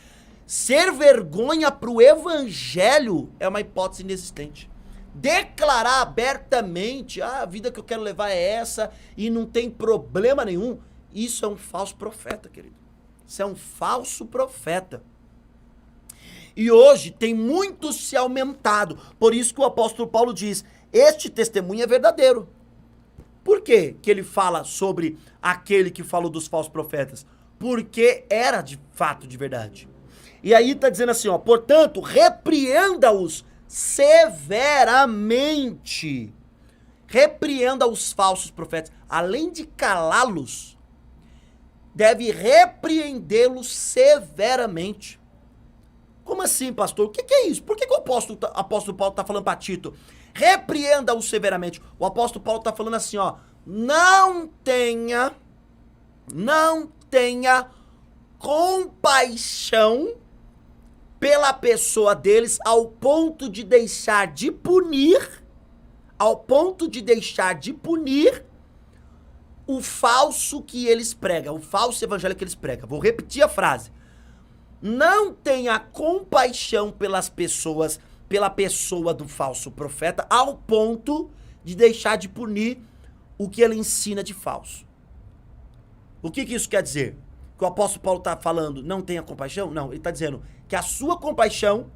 Ser vergonha pro evangelho é uma hipótese inexistente. Declarar abertamente, a vida que eu quero levar é essa e não tem problema nenhum, isso é um falso profeta, querido. Isso é um falso profeta. E hoje tem muito se aumentado. Por isso que o apóstolo Paulo diz, este testemunho é verdadeiro. Por quê que ele fala sobre aquele que falou dos falsos profetas? Porque era de fato de verdade. E aí está dizendo assim, ó, portanto, repreenda-os severamente. Repreenda os falsos profetas. Além de calá-los, deve repreendê-los severamente. Como assim, pastor? O que é isso? Por que o apóstolo Paulo está falando para Tito? Repreenda-os severamente. O apóstolo Paulo está falando assim, ó, não tenha compaixão pela pessoa deles ao ponto de deixar de punir, o falso que eles pregam, o falso evangelho que eles pregam. Vou repetir a frase. Não tenha compaixão pelas pessoas, pela pessoa do falso profeta, ao ponto de deixar de punir o que ele ensina de falso. O que isso quer dizer? Que o apóstolo Paulo está falando, não tenha compaixão? Não, ele está dizendo que a sua compaixão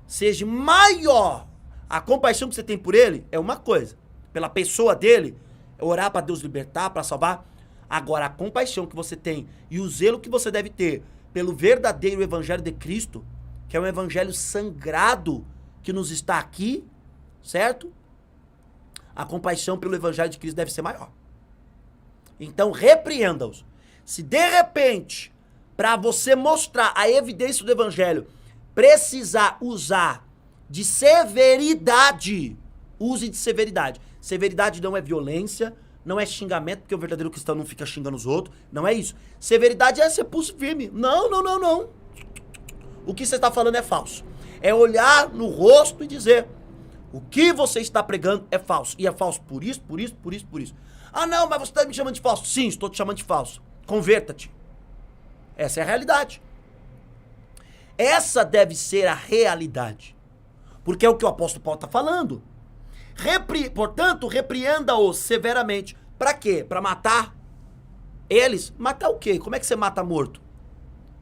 seja maior. A compaixão que você tem por ele é uma coisa. Pela pessoa dele, é orar para Deus libertar, para salvar. Agora, a compaixão que você tem e o zelo que você deve ter pelo verdadeiro evangelho de Cristo, que é um evangelho sangrado que nos está aqui, certo? A compaixão pelo evangelho de Cristo deve ser maior. Então, repreenda-os. Se de repente, para você mostrar a evidência do evangelho, precisar usar de severidade, use de severidade. Severidade não é violência, não é xingamento, porque o verdadeiro cristão não fica xingando os outros, não é isso. Severidade é ser pulso firme. Não, não, não, não. O que você está falando é falso. É olhar no rosto e dizer, o que você está pregando é falso. E é falso por isso, por isso, por isso, por isso. Ah, não, mas você está me chamando de falso. Sim, estou te chamando de falso. Converta-te. Essa é a realidade. Essa deve ser a realidade. Porque é o que o apóstolo Paulo está falando. Portanto, repreenda-os severamente. Para quê? Para matar eles? Matar o quê? Como é que você mata morto?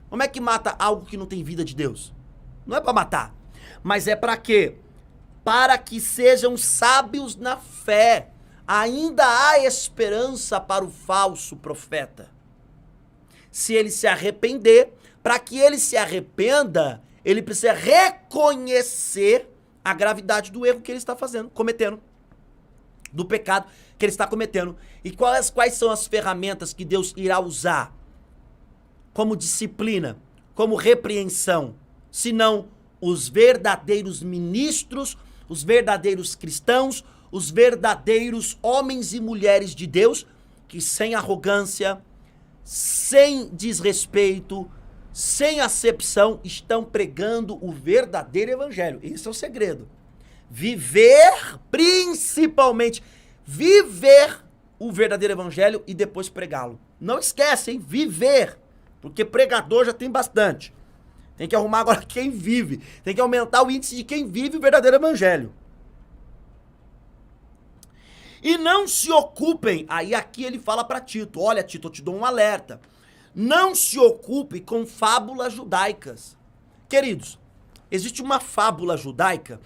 Como é que mata algo que não tem vida de Deus? Não é para matar. Mas é para quê? Para que sejam sábios na fé. Ainda há esperança para o falso profeta. Se ele se arrepender, para que ele se arrependa, ele precisa reconhecer a gravidade do erro que ele está cometendo, do pecado que ele está cometendo. E quais são as ferramentas que Deus irá usar como disciplina, como repreensão, senão os verdadeiros ministros, os verdadeiros cristãos, os verdadeiros homens e mulheres de Deus, que sem arrogância, sem desrespeito, sem acepção, estão pregando o verdadeiro evangelho. Esse é o segredo. Viver, principalmente, viver o verdadeiro evangelho e depois pregá-lo. Não esquece, hein? Viver. Porque pregador já tem bastante. Tem que arrumar agora quem vive. Tem que aumentar o índice de quem vive o verdadeiro evangelho. E não se ocupem, aí aqui ele fala para Tito, olha Tito, eu te dou um alerta. Não se ocupe com fábulas judaicas. Queridos, existe uma fábula judaica,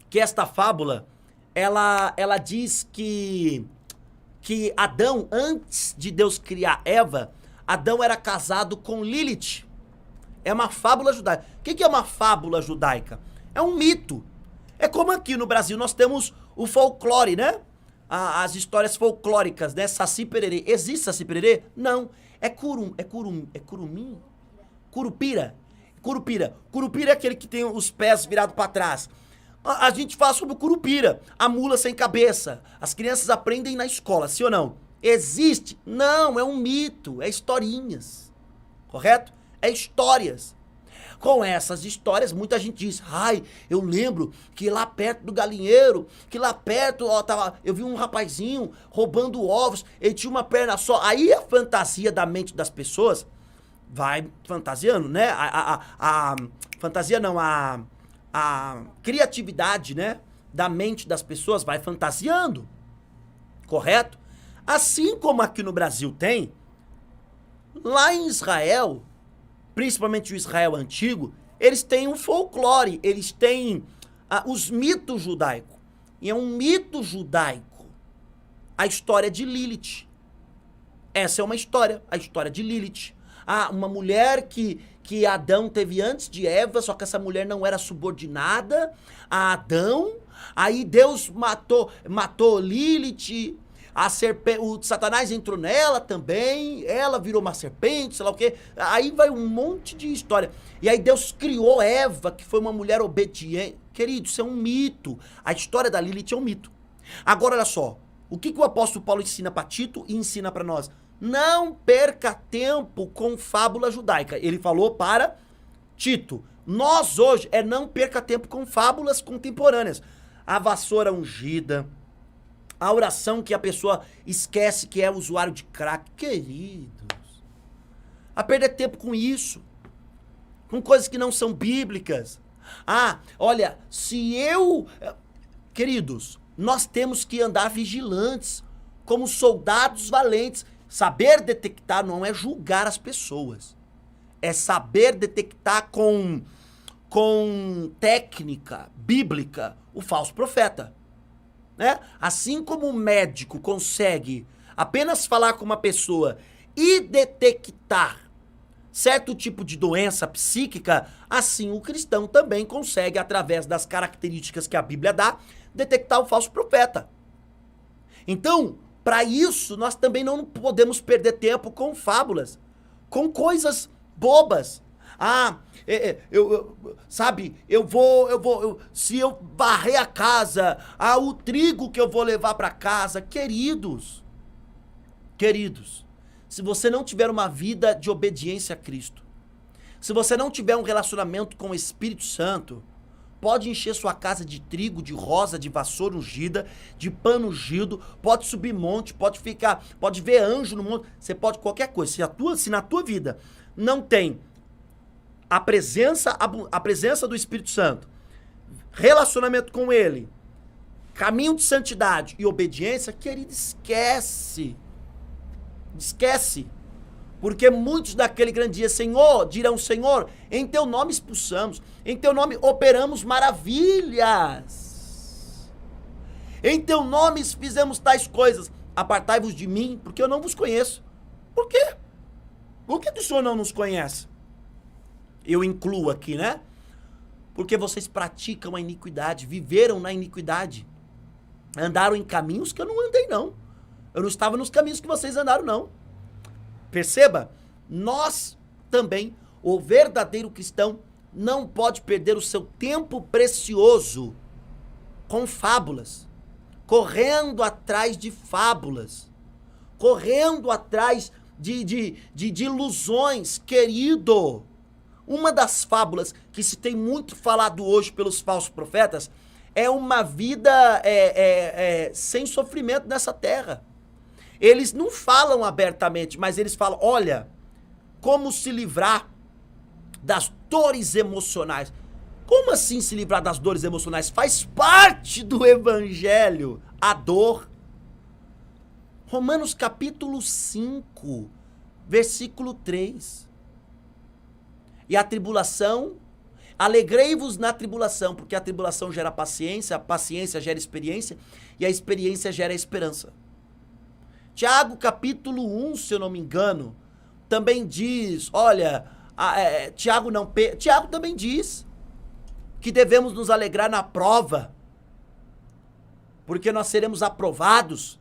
que esta fábula, ela diz que Adão, antes de Deus criar Eva, Adão era casado com Lilith. É uma fábula judaica. O que é uma fábula judaica? É um mito. É como aqui no Brasil nós temos o folclore, né? As histórias folclóricas, né? Saci Pererê. Existe Saci Pererê? Não. É curumim? Curupira. Curupira é aquele que tem os pés virados para trás. A gente fala sobre o curupira, a mula sem cabeça. As crianças aprendem na escola, sim ou não? Existe? Não, é um mito, é historinhas. Correto? É histórias. Com essas histórias, muita gente diz, ai, eu lembro que lá perto do galinheiro, que lá perto, ó, eu vi um rapazinho roubando ovos, ele tinha uma perna só. Aí a fantasia da mente das pessoas vai fantasiando, né? A fantasia não, a criatividade, né, da mente das pessoas vai fantasiando. Correto? Assim como aqui no Brasil tem, lá em Israel, principalmente o Israel antigo, eles têm um folclore, eles têm os mitos judaicos. E é um mito judaico a história de Lilith. Essa é uma história, a história de Lilith. Uma mulher que Adão teve antes de Eva, só que essa mulher não era subordinada a Adão. Aí Deus matou Lilith. O Satanás entrou nela também, ela virou uma serpente, sei lá o quê. Aí vai um monte de história. E aí Deus criou Eva, que foi uma mulher obediente. Querido, isso é um mito. A história da Lilith é um mito. Agora, olha só. O que o apóstolo Paulo ensina para Tito e ensina para nós? Não perca tempo com fábula judaica. Ele falou para Tito. Nós hoje não perca tempo com fábulas contemporâneas. A vassoura ungida, a oração que a pessoa esquece que é usuário de crack. Queridos, a perder tempo com isso, com coisas que não são bíblicas. Olha, Queridos, nós temos que andar vigilantes, como soldados valentes. Saber detectar não é julgar as pessoas. É saber detectar com técnica bíblica o falso profeta. Né? Assim como o médico consegue apenas falar com uma pessoa e detectar certo tipo de doença psíquica, assim o cristão também consegue, através das características que a Bíblia dá, detectar o falso profeta. Então, para isso, nós também não podemos perder tempo com fábulas, com coisas bobas. Sabe, se eu varrer a casa, o trigo que eu vou levar para casa. Queridos, se você não tiver uma vida de obediência a Cristo, se você não tiver um relacionamento com o Espírito Santo, pode encher sua casa de trigo, de rosa, de vassoura ungida, de pano ungido, pode subir monte, pode ver anjo no monte, você pode qualquer coisa. Se na tua vida não tem a presença do Espírito Santo, relacionamento com Ele, caminho de santidade e obediência, querido, esquece. Porque muitos daquele grande dia, Senhor, dirão, Senhor, em teu nome expulsamos, em teu nome operamos maravilhas, em teu nome fizemos tais coisas. Apartai-vos de mim, porque eu não vos conheço. Por quê? Por que o Senhor não nos conhece? Eu incluo aqui, né? Porque vocês praticam a iniquidade, viveram na iniquidade, andaram em caminhos que eu não andei, não. Eu não estava nos caminhos que vocês andaram, não. Perceba, nós também, o verdadeiro cristão, não pode perder o seu tempo precioso com fábulas, correndo atrás de fábulas, correndo atrás de ilusões, querido. Uma das fábulas que se tem muito falado hoje pelos falsos profetas é uma vida sem sofrimento nessa terra. Eles não falam abertamente, mas eles falam, olha, como se livrar das dores emocionais. Como assim se livrar das dores emocionais? Faz parte do evangelho a dor. Romanos capítulo 5, versículo 3. E a tribulação, alegrei-vos na tribulação, porque a tribulação gera paciência, a paciência gera experiência, e a experiência gera esperança. Tiago capítulo 1, se eu não me engano, também diz, olha, Tiago também diz que devemos nos alegrar na prova, porque nós seremos aprovados.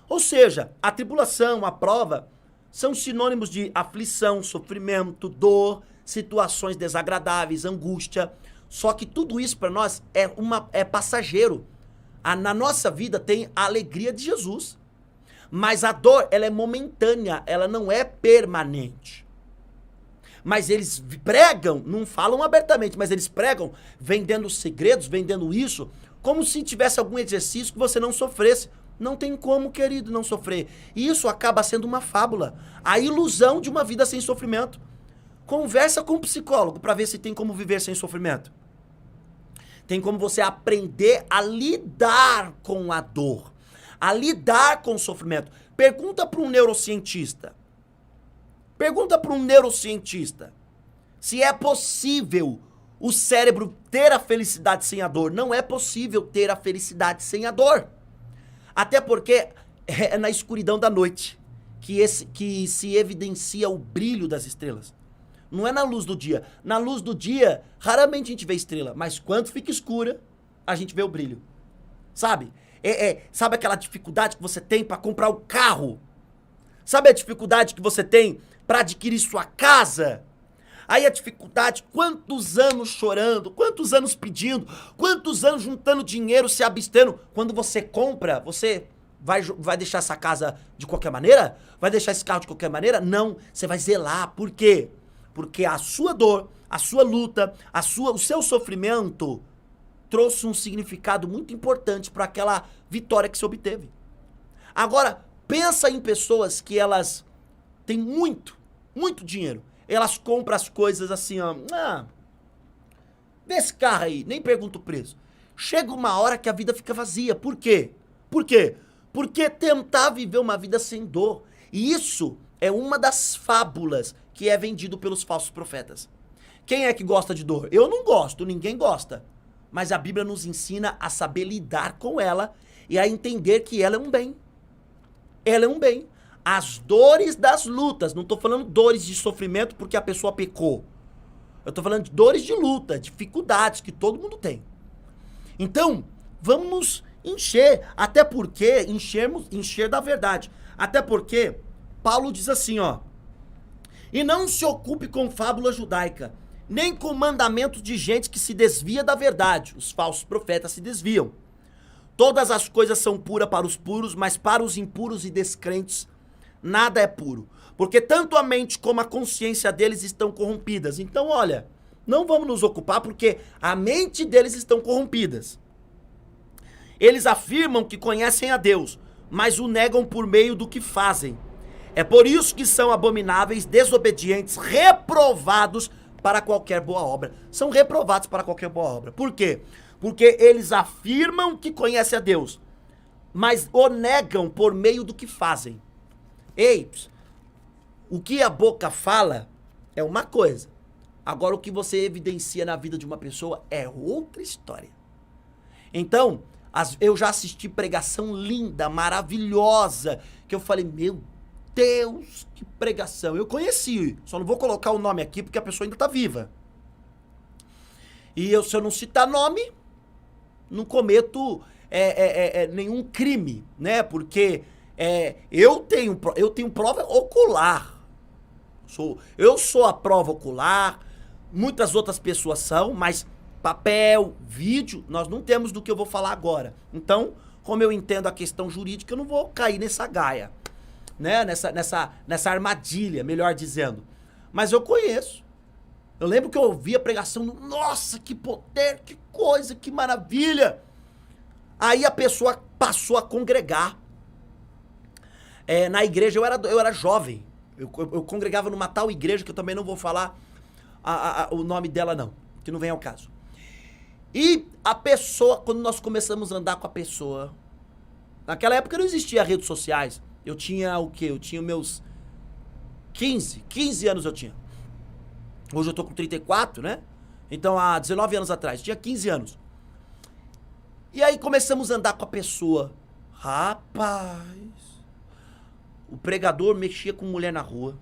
Ou seja, a tribulação, a prova, são sinônimos de aflição, sofrimento, dor, situações desagradáveis, angústia. Só que tudo isso para nós é passageiro. Na nossa vida tem a alegria de Jesus. Mas a dor, ela é momentânea, ela não é permanente. Mas eles pregam, não falam abertamente, mas eles pregam vendendo segredos, vendendo isso, como se tivesse algum exercício que você não sofresse. Não tem como, querido, não sofrer. E isso acaba sendo uma fábula. A ilusão de uma vida sem sofrimento. Conversa com um psicólogo para ver se tem como viver sem sofrimento. Tem como você aprender a lidar com a dor, a lidar com o sofrimento. Pergunta para um neurocientista. Se é possível o cérebro ter a felicidade sem a dor. Não é possível ter a felicidade sem a dor. Até porque é na escuridão da noite que se evidencia o brilho das estrelas. Não é na luz do dia. Na luz do dia, raramente a gente vê estrela, mas quando fica escura, a gente vê o brilho. Sabe? Sabe aquela dificuldade que você tem para comprar o carro? Sabe a dificuldade que você tem para adquirir sua casa? Aí a dificuldade, quantos anos chorando, quantos anos pedindo, quantos anos juntando dinheiro, se abstendo. Quando você compra, você vai deixar essa casa de qualquer maneira? Vai deixar esse carro de qualquer maneira? Não, você vai zelar. Por quê? Porque a sua dor, a sua luta, o seu sofrimento trouxe um significado muito importante para aquela vitória que se obteve. Agora, pensa em pessoas que elas têm muito dinheiro. Elas compram as coisas assim, ó. Vê esse carro aí, nem pergunta o preço. Chega uma hora que a vida fica vazia. Por quê? Porque tentar viver uma vida sem dor. E isso é uma das fábulas que é vendido pelos falsos profetas. Quem é que gosta de dor? Eu não gosto, ninguém gosta. Mas a Bíblia nos ensina a saber lidar com ela e a entender que ela é um bem. Ela é um bem. As dores das lutas, não estou falando dores de sofrimento porque a pessoa pecou. Eu estou falando de dores de luta, dificuldades que todo mundo tem. Então, vamos encher, até porque, encher da verdade. Até porque, Paulo diz assim, ó. E não se ocupe com fábula judaica. nem com mandamentos de gente que se desvia da verdade. Os falsos profetas se desviam. Todas as coisas são puras para os puros, mas para os impuros e descrentes nada é puro. Porque tanto a mente como a consciência deles estão corrompidas. Então, olha, não vamos nos ocupar porque a mente deles estão corrompidas. Eles afirmam que conhecem a Deus, mas o negam por meio do que fazem. É por isso que são abomináveis, desobedientes, reprovados para qualquer boa obra. São reprovados para qualquer boa obra. Por quê? Porque eles afirmam que conhecem a Deus, mas o negam por meio do que fazem. Ei, o que a boca fala é uma coisa. Agora o que você evidencia na vida de uma pessoa é outra história. Então, eu já assisti pregação linda, maravilhosa, que eu falei, meu Deus, que pregação. Eu conheci, só não vou colocar o nome aqui porque a pessoa ainda está viva. E se eu não citar nome, não cometo nenhum crime, né? Porque eu tenho prova ocular. Eu sou a prova ocular, muitas outras pessoas são, mas papel, vídeo, nós não temos do que eu vou falar agora. Então, como eu entendo a questão jurídica, eu não vou cair nessa gaia, né? Nessa armadilha, melhor dizendo. Mas eu conheço. Eu lembro que eu ouvi a pregação, nossa, que poder, que coisa, que maravilha. Aí a pessoa passou a congregar. Na igreja, eu era jovem. Eu congregava numa tal igreja que eu também não vou falar o nome dela não, que não vem ao caso. E a pessoa, quando nós começamos a andar com a pessoa, naquela época não existia redes sociais. Eu tinha o quê? Eu tinha meus 15 anos eu tinha. Hoje eu tô com 34, né? Então há 19 anos atrás, tinha 15 anos. E aí começamos a andar com a pessoa. Rapaz, o pregador mexia com mulher na rua.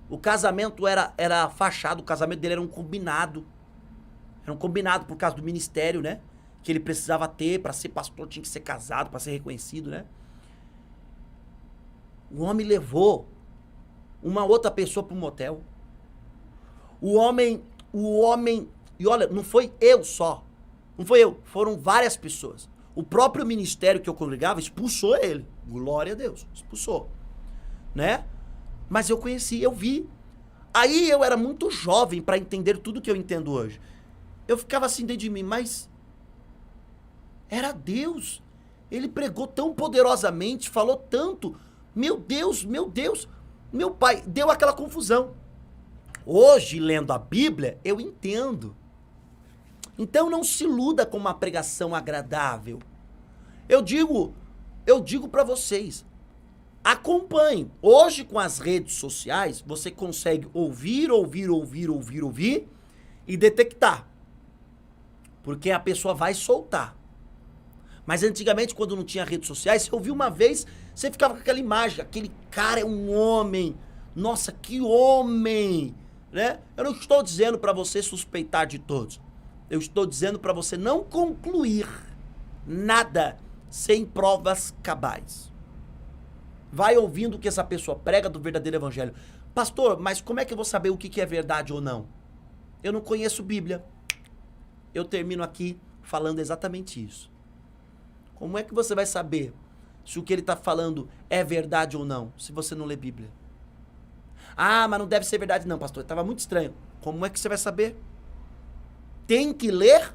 O casamento era fachado, o casamento dele era um combinado. Era um combinado por causa do ministério, né? Que ele precisava ter, para ser pastor tinha que ser casado, para ser reconhecido, né? O homem levou uma outra pessoa para um motel. O homem, e olha, não foi eu só. Não foi eu, foram várias pessoas. O próprio ministério que eu congregava expulsou ele. Glória a Deus, expulsou. Né? Mas eu conheci, eu vi. Aí eu era muito jovem para entender tudo que eu entendo hoje. Eu ficava assim dentro de mim, mas era Deus. Ele pregou tão poderosamente, falou tanto. Meu Deus, meu pai, deu aquela confusão. Hoje, lendo a Bíblia, eu entendo. Então não se iluda com uma pregação agradável. Eu digo para vocês, acompanhem. Hoje, com as redes sociais, você consegue ouvir e detectar. Porque a pessoa vai soltar. Mas antigamente, quando não tinha redes sociais, você ouvia uma vez, você ficava com aquela imagem, aquele cara é um homem. Nossa, que homem! Né? Eu não estou dizendo para você suspeitar de todos. Eu estou dizendo para você não concluir nada sem provas cabais. Vai ouvindo o que essa pessoa prega do verdadeiro evangelho. Pastor, mas como é que eu vou saber o que é verdade ou não? Eu não conheço Bíblia. Eu termino aqui falando exatamente isso. Como é que você vai saber se o que ele está falando é verdade ou não, se você não lê Bíblia? Ah, mas não deve ser verdade não, pastor. Estava muito estranho. Como é que você vai saber? Tem que ler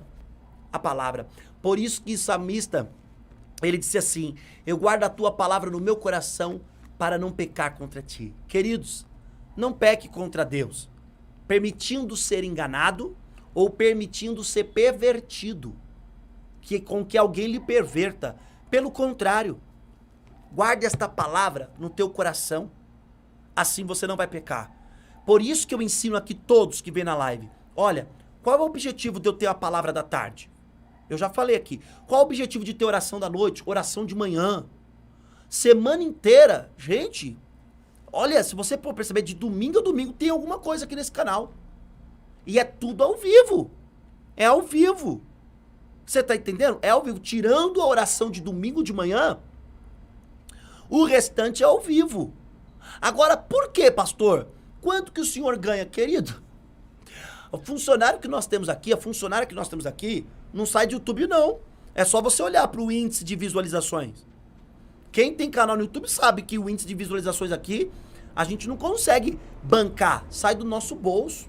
a palavra. Por isso que o salmista, ele disse assim, eu guardo a tua palavra no meu coração para não pecar contra ti. Queridos, não peque contra Deus, permitindo ser enganado ou permitindo ser pervertido, com que alguém lhe perverta. Pelo contrário, guarde esta palavra no teu coração, assim você não vai pecar. Por isso que eu ensino aqui todos que vêm na live. Olha, qual é o objetivo de eu ter a palavra da tarde? Eu já falei aqui. Qual é o objetivo de ter oração da noite? Oração de manhã. Semana inteira. Gente, olha, se você for perceber, de domingo a domingo tem alguma coisa aqui nesse canal. E é tudo ao vivo. É ao vivo. Você tá entendendo? É ao vivo. Tirando a oração de domingo de manhã, o restante é ao vivo. Agora, por que, pastor? Quanto que o senhor ganha, querido? O funcionário que nós temos aqui, a funcionária que nós temos aqui, não sai de YouTube, não. É só você olhar para o índice de visualizações. Quem tem canal no YouTube sabe que o índice de visualizações aqui, a gente não consegue bancar. Sai do nosso bolso.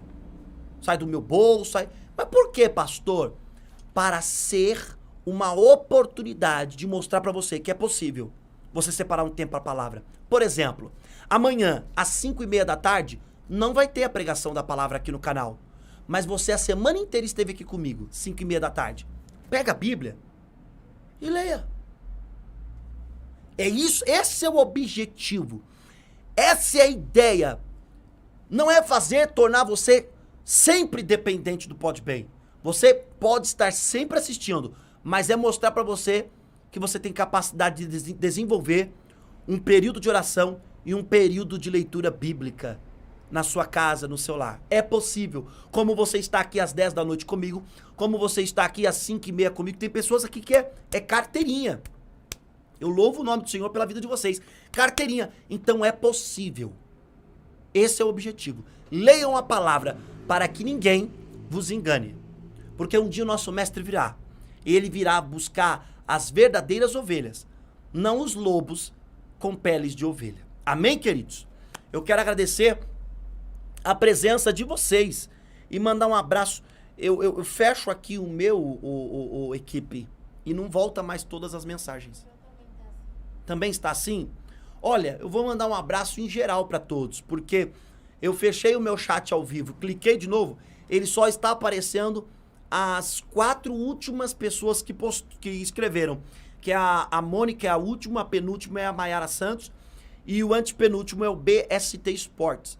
Sai do meu bolso. Sai... Mas por que, pastor? Para ser uma oportunidade de mostrar para você que é possível você separar um tempo para a palavra. Por exemplo, amanhã, às 5:30 da tarde, não vai ter a pregação da palavra aqui no canal. Mas você a semana inteira esteve aqui comigo, 5:30 da tarde. Pega a Bíblia e leia. É isso, esse é o objetivo. Essa é a ideia. Não é tornar você sempre dependente do Podbem. Você pode estar sempre assistindo, mas é mostrar para você que você tem capacidade de desenvolver um período de oração e um período de leitura bíblica na sua casa, no seu lar. É possível. Como você está aqui às 10 da noite comigo, como você está aqui às 5:30 comigo, tem pessoas aqui que é carteirinha. Eu louvo o nome do Senhor pela vida de vocês. Carteirinha. Então é possível. Esse é o objetivo. Leiam a palavra para que ninguém vos engane. Porque um dia o nosso mestre virá. Ele virá buscar as verdadeiras ovelhas, não os lobos com peles de ovelha. Amém, queridos? Eu quero agradecer a presença de vocês e mandar um abraço. Eu fecho aqui o meu equipe e não volta mais todas as mensagens. Também está assim? Olha, eu vou mandar um abraço em geral para todos, porque eu fechei o meu chat ao vivo, cliquei de novo, ele só está aparecendo as 4 últimas pessoas que escreveram, que é a Mônica é a última, a penúltima é a Mayara Santos e o antepenúltimo é o BST Sports.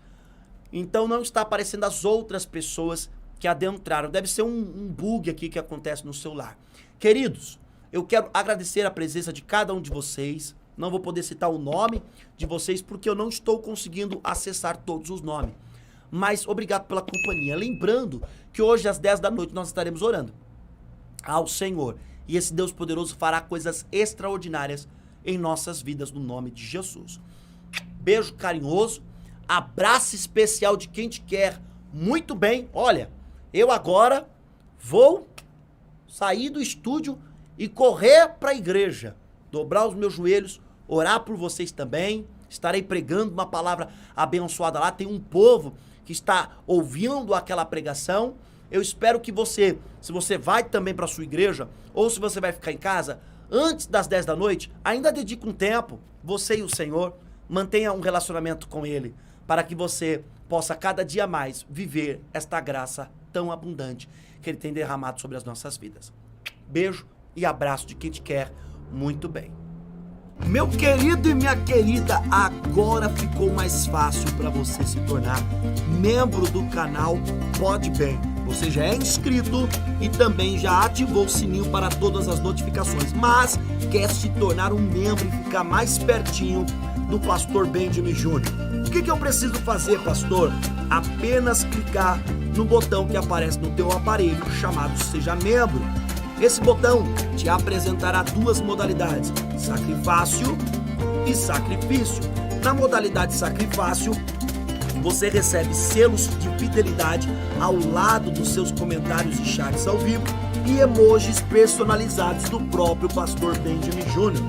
Então não está aparecendo as outras pessoas que adentraram. Deve ser um bug aqui que acontece no celular. Queridos, eu quero agradecer a presença de cada um de vocês. Não vou poder citar o nome de vocês porque eu não estou conseguindo acessar todos os nomes. Mas obrigado pela companhia. Lembrando que hoje às 10 da noite nós estaremos orando ao Senhor. E esse Deus poderoso fará coisas extraordinárias em nossas vidas no nome de Jesus. Beijo carinhoso. Abraço especial de quem te quer muito bem. Olha, eu agora vou sair do estúdio e correr para a igreja. Dobrar os meus joelhos, orar por vocês também. Estarei pregando uma palavra abençoada lá. Tem um povo que está ouvindo aquela pregação. Eu espero que você, se você vai também para a sua igreja, ou se você vai ficar em casa, antes das 10 da noite, ainda dedique um tempo, você e o Senhor, mantenha um relacionamento com Ele, para que você possa cada dia mais viver esta graça tão abundante que Ele tem derramado sobre as nossas vidas. Beijo e abraço de quem te quer muito bem. Meu querido e minha querida, agora ficou mais fácil para você se tornar membro do canal Podbem. Você já é inscrito e também já ativou o sininho para todas as notificações, mas quer se tornar um membro e ficar mais pertinho do Pastor Benjamin Júnior. O que eu preciso fazer, pastor? Apenas clicar no botão que aparece no teu aparelho chamado Seja Membro. Esse botão te apresentará 2 modalidades, sacrifício e sacrifício. Na modalidade sacrifício, você recebe selos de fidelidade ao lado dos seus comentários e chats ao vivo e emojis personalizados do próprio Pastor Benjamin Júnior.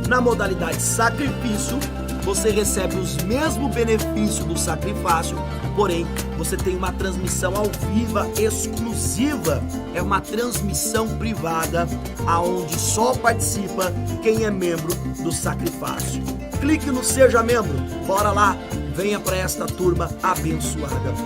Na modalidade sacrifício, você recebe os mesmos benefícios do sacrifício, porém, você tem uma transmissão ao vivo exclusiva. É uma transmissão privada, aonde só participa quem é membro do sacrifício. Clique no Seja Membro. Bora lá, venha para esta turma abençoada.